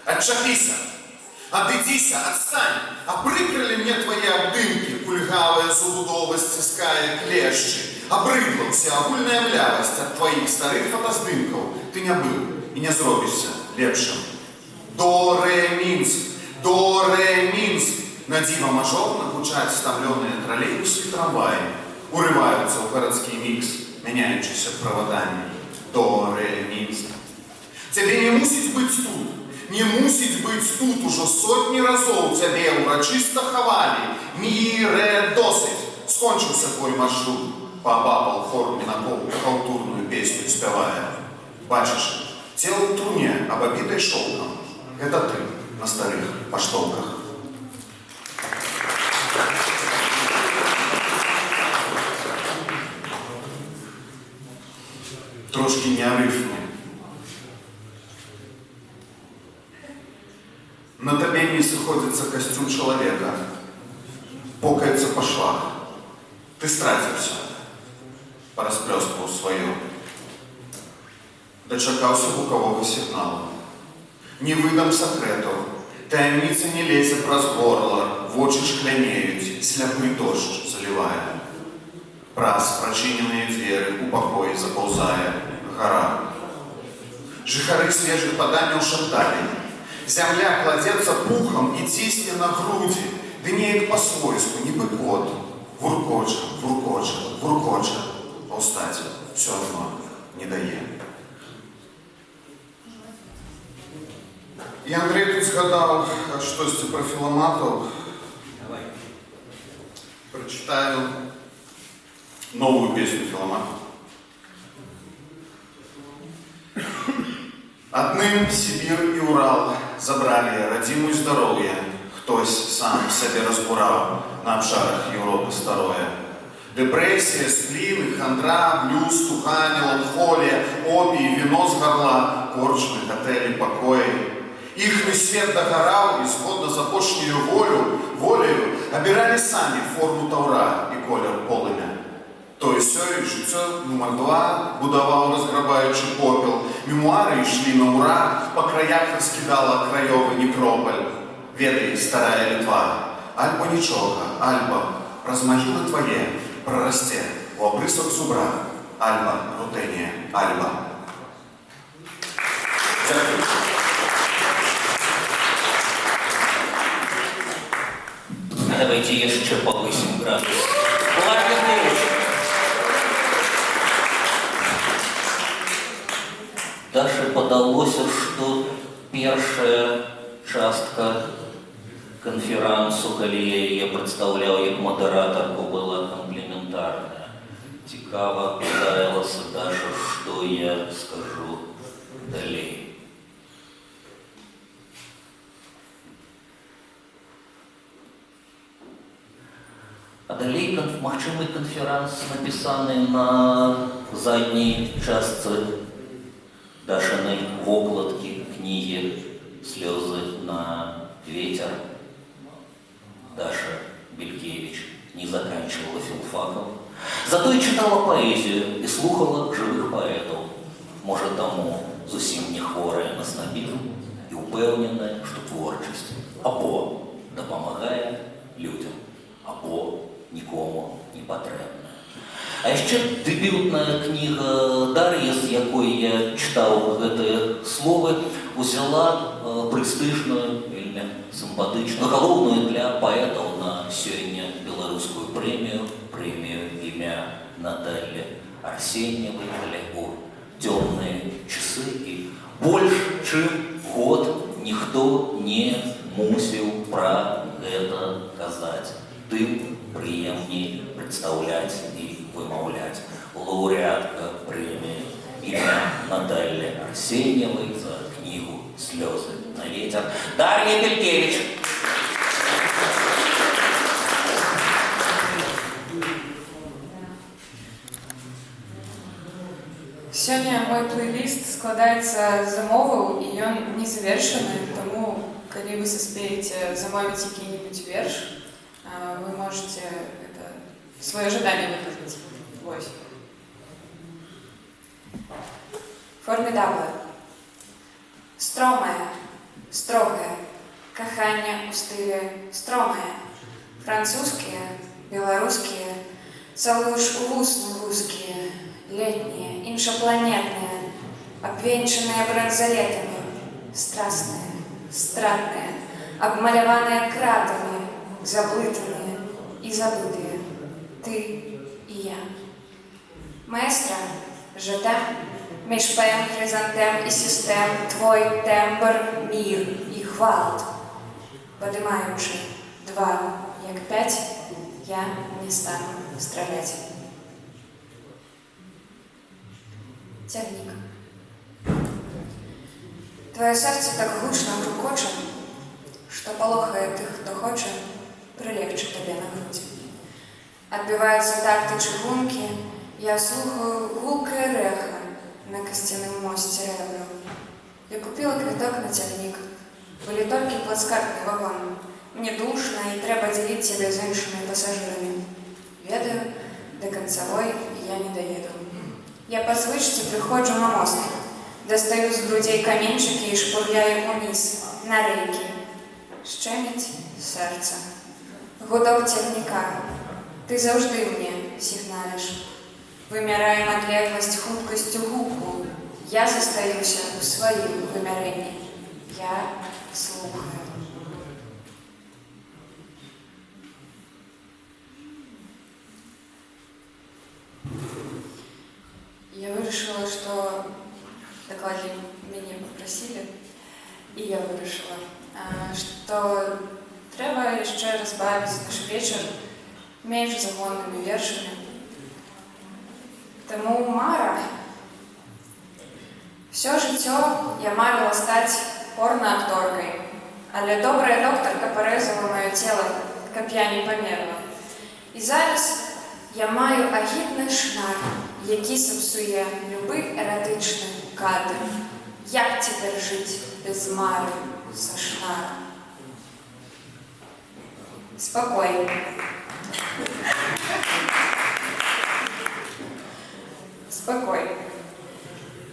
Адчапіся, адыдзіся, адстань, а прыкрылі мне твае абдымкі, кульгавая забудова сціскае клешчы, абрыдла ўся агульная млявасць ад тваіх старых фотаздымкаў. Ты не быў і не зробішся лепшым. До-ре-мінск, до-ре-мінск. На дзіва мажорна гучаць стамлёныя тралейбусы і трамваі, урываюцца ў гарадскі мікс, мяняючыся правадамі. До-ре-мінск. Цябе не мусіць быць тут, не мусіць быць тут, ужо сотні разоў цябе ўрачыста хавалі. Мі-ре, досыць, скончыўся твой маршрут, паабапал хор мінакоў хаўтурную песню спявае. Бачыш, цела ў труне, абабітай шоўкам. Гэта ты на старых паштоўках. Трошки неарыфны. На табе не сыходзіцца касцюм чалавека, покаецца па швах. Ты страціўся, парасплёскаў сваё. Дачакаўся гукавога сігналу. Не выдам сакрэтаў, таямніца не лезе праз горла, вочы шклянеюць, сляпы дождж залівае. Праз прачыненыя дзверы у пакоі запаўзае гара. Жыхары свежых паданняў шапталі. Зямля кладзецца пухам і цісне на грудзі, ды неяк па-свойску, нібы кот. Вуркоча, вуркоча, вуркоча. Паўстаць усё адно не дае. І Андрэй тут згадаў штосьці пра філаматаў. Прачытаю новую песню філаматаў. Адным Сібір і Урал забралі радзіму і здароўе. Хтось сам сябе разбураў на абшарах Еўропы старое. Дэпрэсія, спліны, хандра, блюз, тухань, меланхолія, опій, віно з гарла, корчмы, гатэлі, пакоі. Іхны свет дагараў і згодна з апошняю волею абіралі самі форму таўра і колер полымя. Той сёй жыццё нумар 2 будаваў, разграбаючы попел. Мемуары ішлі на ура, па краях раскідала краёвы некропаль. Ведай, старая Літва, альбо нічога, альбо праз магілы твае прарасце у абрысах зубра, альбо рутэнне, альбо. Дзякуй. Давайте яшчэ повысим градус. Даше падалося, што першая частка канферансу, калі я яе прадстаўляў як мадэратарку, была камплементарная. Цікава пыталася Даша, што я скажу далей. А далей магчымы канферанс напісаны на задняй частцы Дашиной вокладки книги «Слезы на ветер». Даша Белькевич не заканчивала филфаком, зато и читала поэзию и слухала живых поэтов. Может, тому зусім не хворая на снобізм и упевнена, что творчесть або допомагає людям, або нікому не потрібна. А яшчэ дэбютная кніга Дар'і, з якой я чытаў гэтыя словы, узяла прэстыжную, вельмі сімпатычную, галоўную для паэтаў на сёння беларускую прэмію імя Наталлі Арсеньевай «Калягур. Тёмныя часы». І больш чым год ніхто не мусіў пра гэта казаць. Тым прыемней прадстаўляць і вымаўляць. Лаўрэатка прэміі імя Наталлі Арсеньевай за кнігу «Слезы на ветер» Дар'я Белькевич. Сёння мой плейліст складаецца з замоваў, і ён не завершаны, таму калі вы саспееце замовіць які-небудзь верш, вы можете это свое жаданне выказаць. Вось. Формидабла. Стромае, строгае, каханне ў стылі стромае. Французскія, беларускія, цалуеш у вусны вузкія, летнія, іншапланетныя, абвенчаныя бранзалетамі, страстныя, стратныя, абмаляваныя кратамі, заблытаныя і забытыя. Ты і я. Маэстра, жада, між пэм, хризантем і сістэм, твой тэмбр, мір і гвалт. Падымаючы 2, як 5, я не стану страляць. Цягнік. Твоє серце так гучно грукоче, што палохае тых, хто хоча прилегче табе на грудь. Отбиваются такты чыгунки, я слухаю гулкое рэха на костяном мосте рэблю. Я купила квиток на цягнік. Были только плацкартный вагон. Мне душно, и треба делить тебя с іншими пассажирами. Ведаю, до концевой я не доеду. Я по звычке приходжу на мост, достаю с грудей каменчики и шпурляю вниз, на рейки. Шчемить сердце. Гудок цягніка. Ты заўжды мне сігналіш. Вымяраем адлегласць хуткасцю гуку. Я застаюся ў сваім вымярэнні. Я слухаю. Я вырашила, што дакладней мяне попросілі, і я вырашила, што трэба яшчэ разбавіць наш вечар менш загоннымі вершамі. Таму мара. Всё жыццё я марила стаць порноакторкай, але добрая доктарка парэзала маё цела, каб я не памерла. І зараз я маю агідны шнар, які сапсуе любы эратычны кадр. Як цяпер жыць без мары са шнаром? Спокой. Спокой.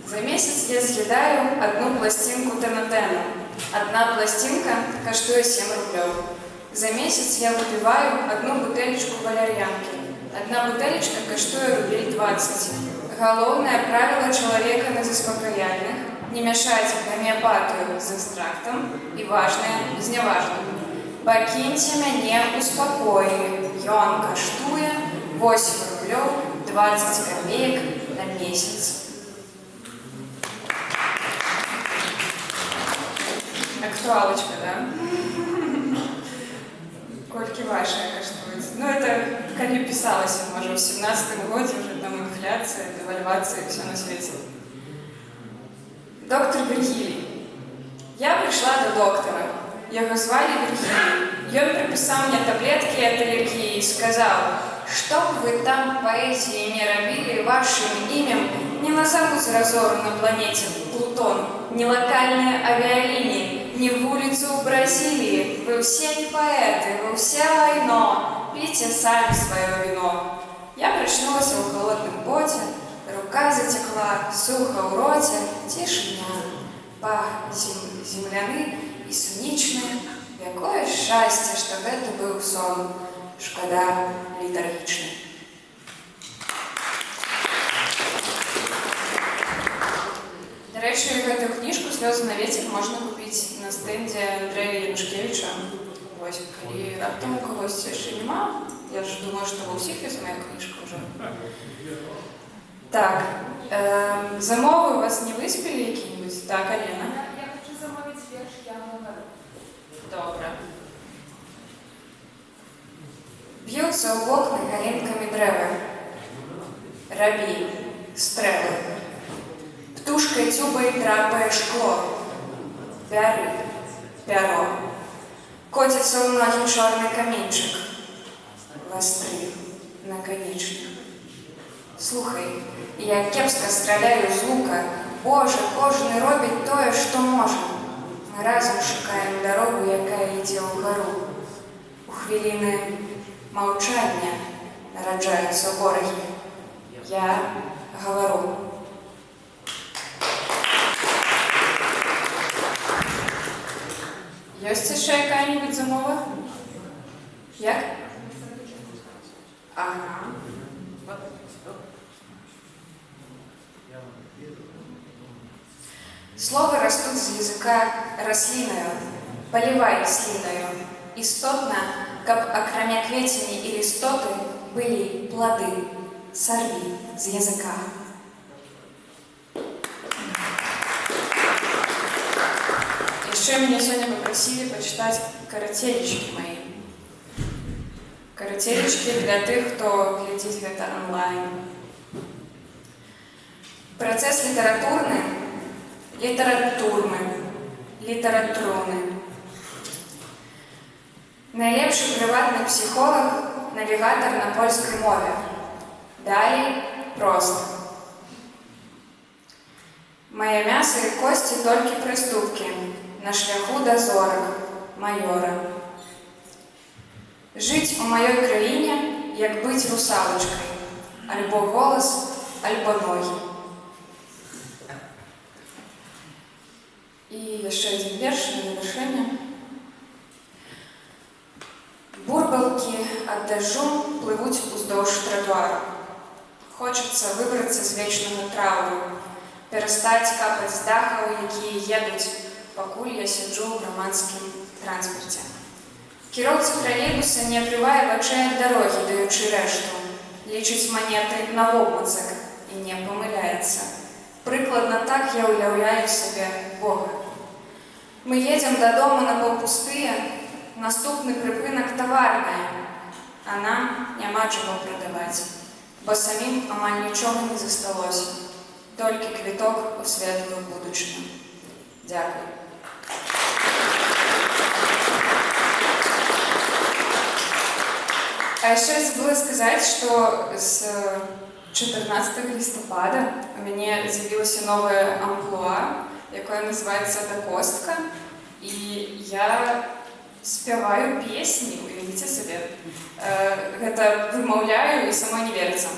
За месяц я съедаю одну пластинку Тенотена. Одна пластинка коштует 7 рублей. За месяц я выпиваю одну бутылечку валерьянки. Одна бутылечка коштует рублей 20. Головное правило человека на заспокояльных – не мешайте гомеопатию с экстрактом и важное с неважным. Покиньте меня у спокоя. Ён коштует 8 рублей 20 копеек на месяц. Актуалочка, да? Кольки ваши коштуют. Ну, это, коли писалось, может, в 17-м году уже там инфляция, девальвация и все на свете. Доктор Вергилий. Я пришла до доктора. Его звали Вергилий. Он прописал мне таблетки от аллергии и сказал, чтоб вы там поэзии не робили, вашим именем не назовут разору на планете Плутон, не локальные авиалинии, не в улицу в Бразилии. Вы все не поэты, вы все войно, пейте сами свое вино. Я проснулась в холодном поте, рука затекла, сухо в роте, тишина, пах земляны и суничные. Якое счастье, что это был сон, шкода літаргічны. До речі, эту книжку «Слезы на ветер» можно купить на стенде Андрея Янушкевича. Ось, коли раптом у когось ще нема, я ж думаю, що у всіх є моя книжка вже. Так, замови у вас не виспіли які-нибудь? Так, Алена? Я хочу замовити вірш «Яблуна гору». Добре. Б'ються у окна галінками древа, рабі, стрели, птушкой тюбой драпає шкло, пяри, пяро, котиться у ноги чорний камінчик, вострий, наконечник. Слухай, я кепсько стріляю з лука, Боже, кожен робить тое, що може. Ми разом шукаємо дорогу, яка йде вгору. У хвилини мовчання нараджаюцца ворагі. Я гавару. Ёсць яшчэ якая-нибудь замова? Як? Ага. Словы растут з языка раслінаю, палівай слінаю. Істотна, каб акрамя кветені і лістоты былі плады, сарві з языка. Яшчэ мяне сёння папрасілі пачытаць карацелечкі мае. Карацелечкі для тых, хто глядзіць гэта онлайн. Працэс літаратурны, літаратурны. Найлепшы прыватны псіхолог, навігатар на польскай мове. Далей проста. Мае мяса і косці толькі прыступкі, на шляху да зорак майора. Жыць у маёй краіне, як быць русалачкай, альбо голас, альбо ногі. І яшчэ адзін верш на завяршэнне. Бурбалкі ад дажджу плывуць уздоўж тратуару. Хочацца выбрацца з вечнага траўру, перастаць капаць з дахаў, якія едуць, пакуль я сяджу ў грамадскім транспарце. Кіроўца тралейбуса не атрывае вачэй ад дарогі, даючы рэшту, лічыць манеты на вобмацак і не памыляецца. Прыкладна так я ўяўляю сабе Бога. Мы едзем дадому на паўпустыя, наступны прыпынак таварная, а нам няма чаго прадаваць, бо самім амаль нічога не засталося, толькі квіток у светлую будучыню. Дзякуй. А яшчэ забыла сказаць, што з 14 лістапада у мяне з'явілася новае амплуа, якое называецца «Дакостка», і я спяваю песні, уявіце сабе. Гэта вымаўляю і самой не верыцца.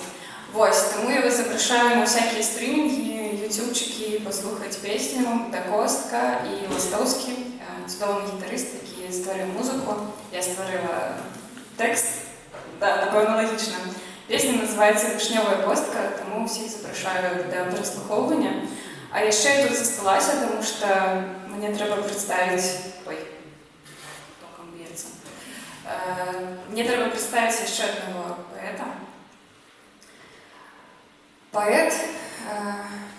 Вось, таму я вас запрашаю на всякие стрімінгі, ютубчыкі, паслухаць песню «Дакостка» і Ластовскі, цудоўны гітарыст, які стварыў музыку. Я стварыла тэкст, да, напэўна, лагічна. Песня называецца «Вішнёвая костка», таму ўсіх запрашаю да праслухоўвання. А яшчэ я тут засталася, таму што мне трэба прадставіць... Ой, токам б'ецца. Мне трэба прадставіць яшчэ аднаго паэта. Паэт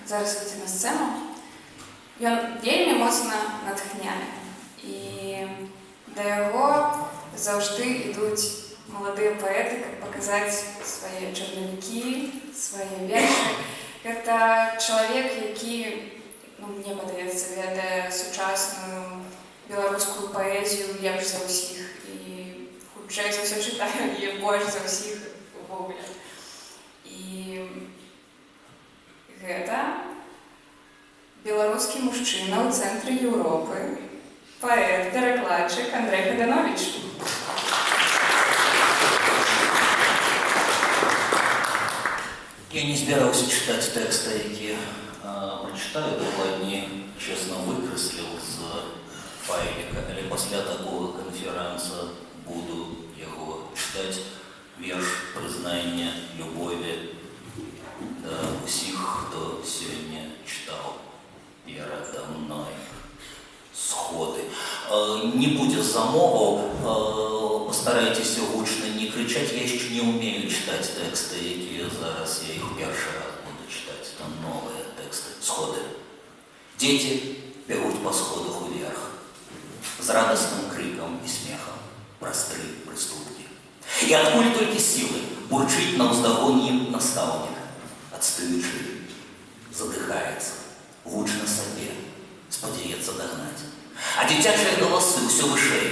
зараз выйдзе на сцэну. Ён вельмі моцна натхняе. І да яго заўжды ідуць маладыя паэты, каб паказаць свае чарнавікі, свае вершы. Гэта чалавек, які, мне падаецца, ведае сучасную беларускую паэзію лепш за ўсіх і хутчэй за ўсё чытаю яе больш за ўсіх увогуле. І гэта беларускі мужчына ў цэнтры Еўропы, паэт, перакладчык Андрэй Кадановіч. Я не збіраўся чытаць тэкста, які прачытаю, дакладней, чесна выкрэсліў з файліка, але пасля такога канферанса буду яго чытаць. Верш прызнання любові да ўсіх, хто сёння чытаў перада мной сходы. Не будзе замоваў, постарайтеся гучна не кричать, я яшчэ не умею чытаць тэксты, якія зараз я іх першы раз буду чытаць. Там новыя тэксты, сходы. Дзеці бегуць па сходах уверх з радасным крыкам і смехам праз 3 прыступкі. І адкуль толькі сілы бурчыць на ўздагон ім настаўнік, адстаючы, задыхаецца, гучна сабе, спадзяецца дагнаць. А дзіцячыя галасы ўсё вышэй,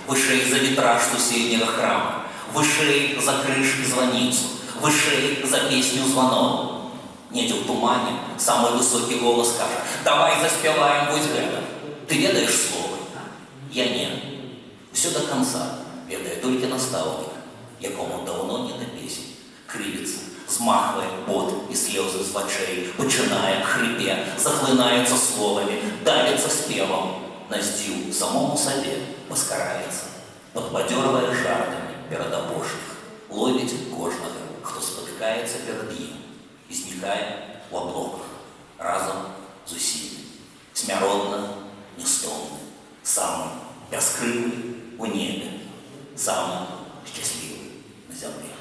вышэй за вітраж суседняга храма, вышэй за крыж і званіцу, вышэй за песню званоў. Недзе ў тумане самы высокі голас кажа: «Давай заспяваем вось гэта. Ты ведаеш словы? Я не. Усё до конца ведае толькі настаўнік, якому даўно не да песень. Крывіцца, змахвае пот і слёзы з вачэй, пачынае, хрыпе, захлынаецца словамі, давіцца спевам, на здзіў самому сабе паскараецца, падбадзёрвае жартамі перад апошніх, ловіць кожнага, хто спатыкаецца перад ім і знікае у аблоках разам з усімі, смяротна, нестомны, самы бяскрыўны у небе, самы шчаслівы на зямле.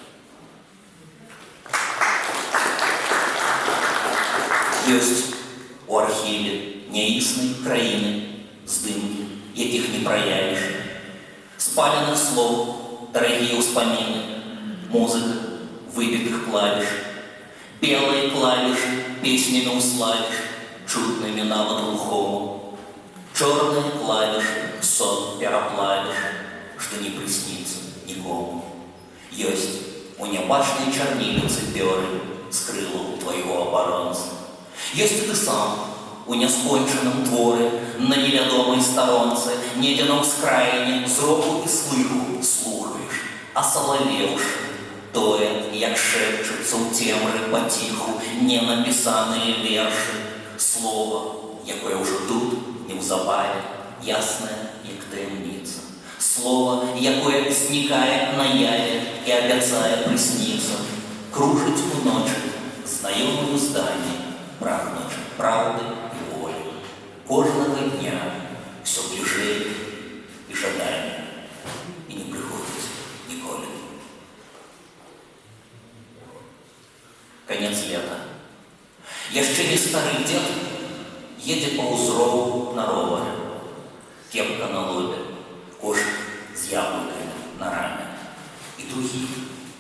Ёсць у архіве няіснай краіны здымкі, якіх не праявіш, спаленых слоў, дарагія ўспаміны, музыка выбітых клавіш, белыя клавішы песнямі уславіш, чутнымі нават глухому, чорныя клавішы сон пераплавіш, што не прысніцца нікому. Ёсць у нябачнай чарніліцы пёры з крылаў твайго абаронца. Ёсць і ты сам у няскончаным творы на невядомай старонцы, недзе на ўскраіне зроку і слыху слухаеш, асалавеўшы тое, як шэпчуцца ў цемры паціху ненапісаныя вершы, слова, якое ўжо тут неўзабаве, яснае, як таямніца. Слова, якое знікае на яве і абяцае прысніцца, кружыць уночы знаёмую здані, прагнучы праўды і волі. Кожнага дня ўсё бліжэй і жаданне, і не прыходзіць ніколі. Канец лета. Яшчэ не стары дзед едзе па ўзрову на ровары. Кепка на лобе, кошык з яблыкамі на раме і другі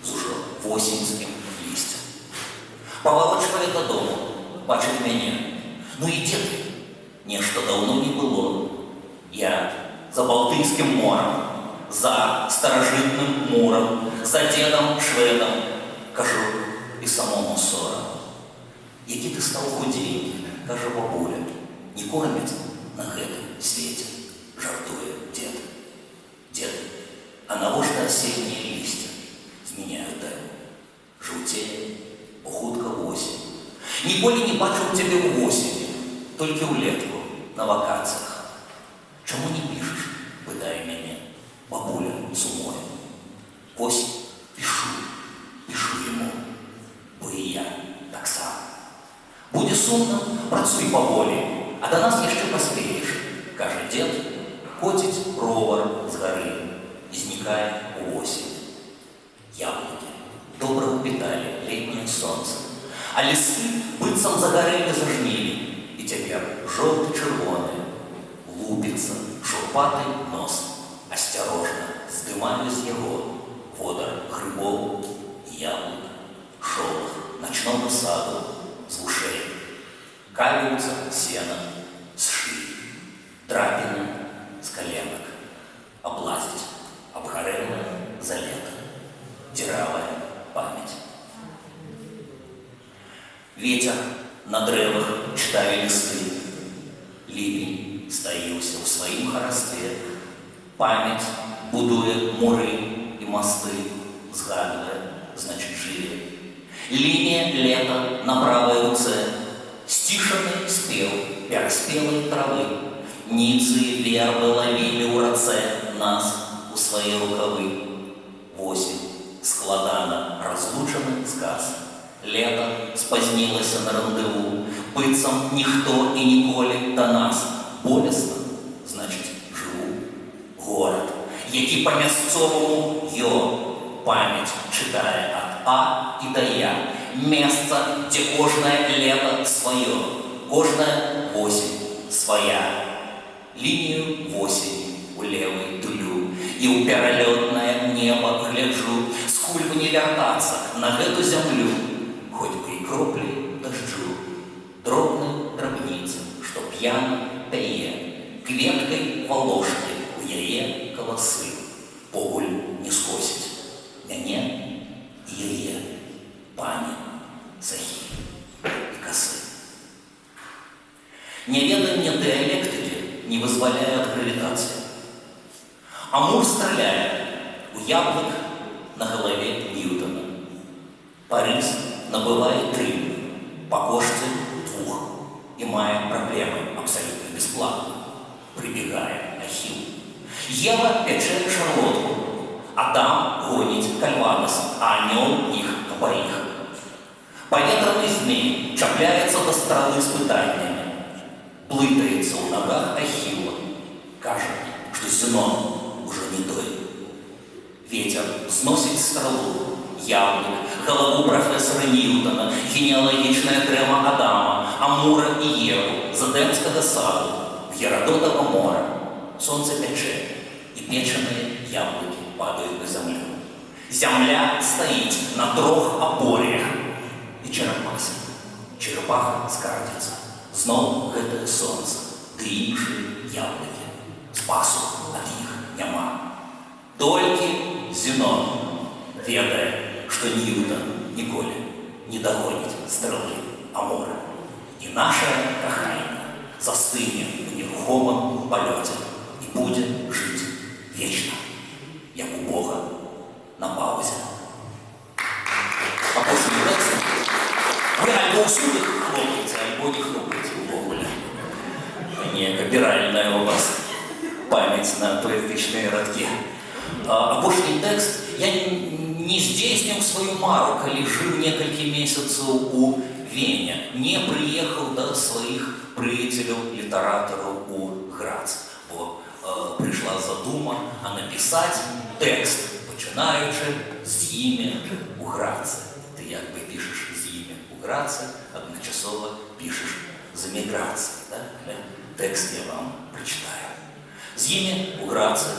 з ужо восеньскім лісцем. Павалочвае дадому, бачыць мяне. Ну і дзе ты? Нешта даўно не было. Я за Балтыйскім морам, за старажытным мурам, за дзедам шведам, кажу, і самому сорам. Які ты стаў худзенькі, кажа бабуля, не кормяць на гэтым свеце, жартуе дзед. Дзед, а навошта асеннія лісце змяняю тэму? Жаўцее, бо хутка восень. Ніколі не бачыў цябе ў восені, толькі ўлетку на вакацыях. Чаму не пішаш? Пытае мяне. Бабуля сумуе. Вось пішу яму, бо і я таксама. Будзе сумна, працуй паволі, а да нас яшчэ паспееш, кажа дзед, коціць ровар з гары і знікае у восені. Яблыкі добра ўпіталі летняе сонца, а лісты быццам загарэлі, зажнілі, і цяпер жоўты-чырвоны, лупіцца шурпаты нос, асцярожна здымаю з яго водар грыбоў і яблык, шолах начнога саду з вушэй, кавіўца сена з шыі, драпіны з каленак, аблазіць абгарэлая за лета, дзіравая памяць. Ветер на дрэвах чытае лісты, ліпень стаіўся ў сваім харастве, памяць будуе муры і масты, згадвае, значыць жыве. Лінія лета на правай руцэ, сцішаны спеў пераспелай травы, ніцы вербы лавілі ў рацэ нас у свае рукавы. Восень складана разлучаны сказ. Лето спазнілася на рандеву, быццам ніхто і ніколі да нас. Болесна, значыць, жыву. Горад, які па-мясцоваму памяць чытае ад А і да Я. Месца, дзе кожнае лета сваё, кожная восень свая. Лінію восені у левай тулю і ў пералётнае неба гляджу, скуль бы не вяртацца на гэту зямлю, хоць бы і кроплі дажджу. Дробны драбніца, што п'яна пяе, кветкай валошкі у яе каласы. Погуль не скосіць мяне і яе, пані, захі і касы. Неведанне дыялектыкі не вызваляе ад гравітацыі. Амур страляе у яблык на галаве Ньютона. Парис набывает рыбу по кошце 2 и мая проблемы абсолютно бесплатно, прибегая Ахилл. Ева печет шарлотку, Адам гонит кальвадос, а о нем их обоих. Поветренный змей чапляется до стрелы с пытаниями, плытается у ногах Ахилла. Кажется, что Зенон уже не той. Ветер сносит стрелу, явник, голову профессора Ньютона, генеалогичное древо Адама, Амура и Еву, з Едемського саду, в Геродотово море. Солнце печет, и печеные яблоки падают на землю. Земля стоит на 3 опорах. И черепаха скардится. Знов гэтае сонце, ды іншыя яблоки. Спасу от них няма. Толькі Зенон, ведая, что Ньютон ніколі не догонит стрелы Амура. И наше кохание застынет в нерухомом полете и будет жить вечно, як у Бога на паузе. А после текста вы альбо усюды хлопаете, альбо не хлопаете увогуле. Не копиральная у вас память на поэтичные родки. Апошний тэкст я не здзейсніў сваю мару, калі жыў некалькі месяцаў у Вене, не прыехаў да сваіх прыяцеляў літаратараў у Грац, бо прыйшла задума напісаць тэкст, пачынаючы з імі у Грацы. Ты як бы пішаш з імі у Грацы, адначасова пішаш з эміграцыі, да? Тэкст я вам прачытаю. З імі у Грацы,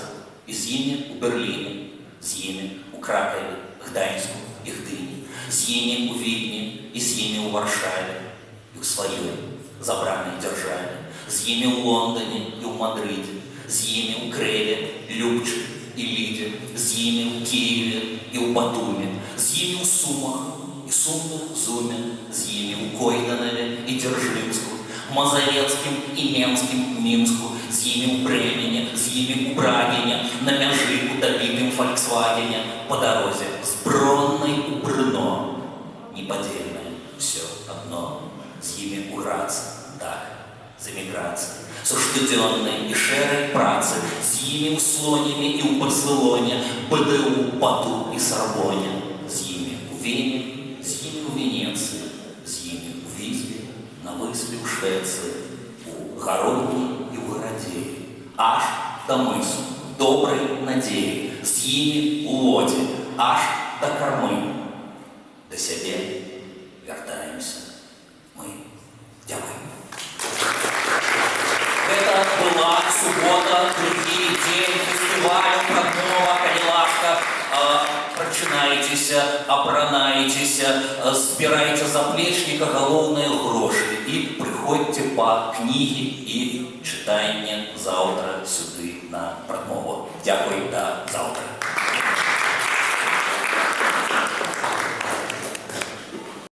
і з імі у Берліне, з імі у Кракове, Гданьску і Гдыні, з імі у Відні, і з імі у Варшаве, і ў сваёй забранай дзяржаве, з імі ў Лондоне і ў Мадрыдзе, з імі ў Крэве, Любчы і Лідзе, з імі ў Киеве і ў Батуме, з імі ў Сумах і Сумных Зуме, з імі ў Койданаве і Дзяржынску, Мазавецкім і Менскім Мінску, з імі ў Брэмене, з імі ў Брагене, на мяжы у добитым Фольксвагене, по дорозе з Бронной у Брно. Неподдельное все одно, з імі ў Грацы, так, з эміграцыі, со штодзённай і шэрай працы, з імі ў Слоняме і ў Барселоне, БДУ, ПАТУ і Сорбоне, з імі ў Вене, з імі ў Венецыі, з імі ў Візбе, на выспе ў Швецыі, у Гародні і ў Гарадзеі, аж да мысу добрай надзеі, з імі ў Лодзе, аж да Кармы. Да сябе вяртаемся мы. Дякую. Это была суббота, другі дзень фестывалю прадмова, калі ласка, прачынаецеся, апранаецеся, збірайце заплечніка, галоўныя грошы і прыходзьце па кнігі і чытанне заўтра сюды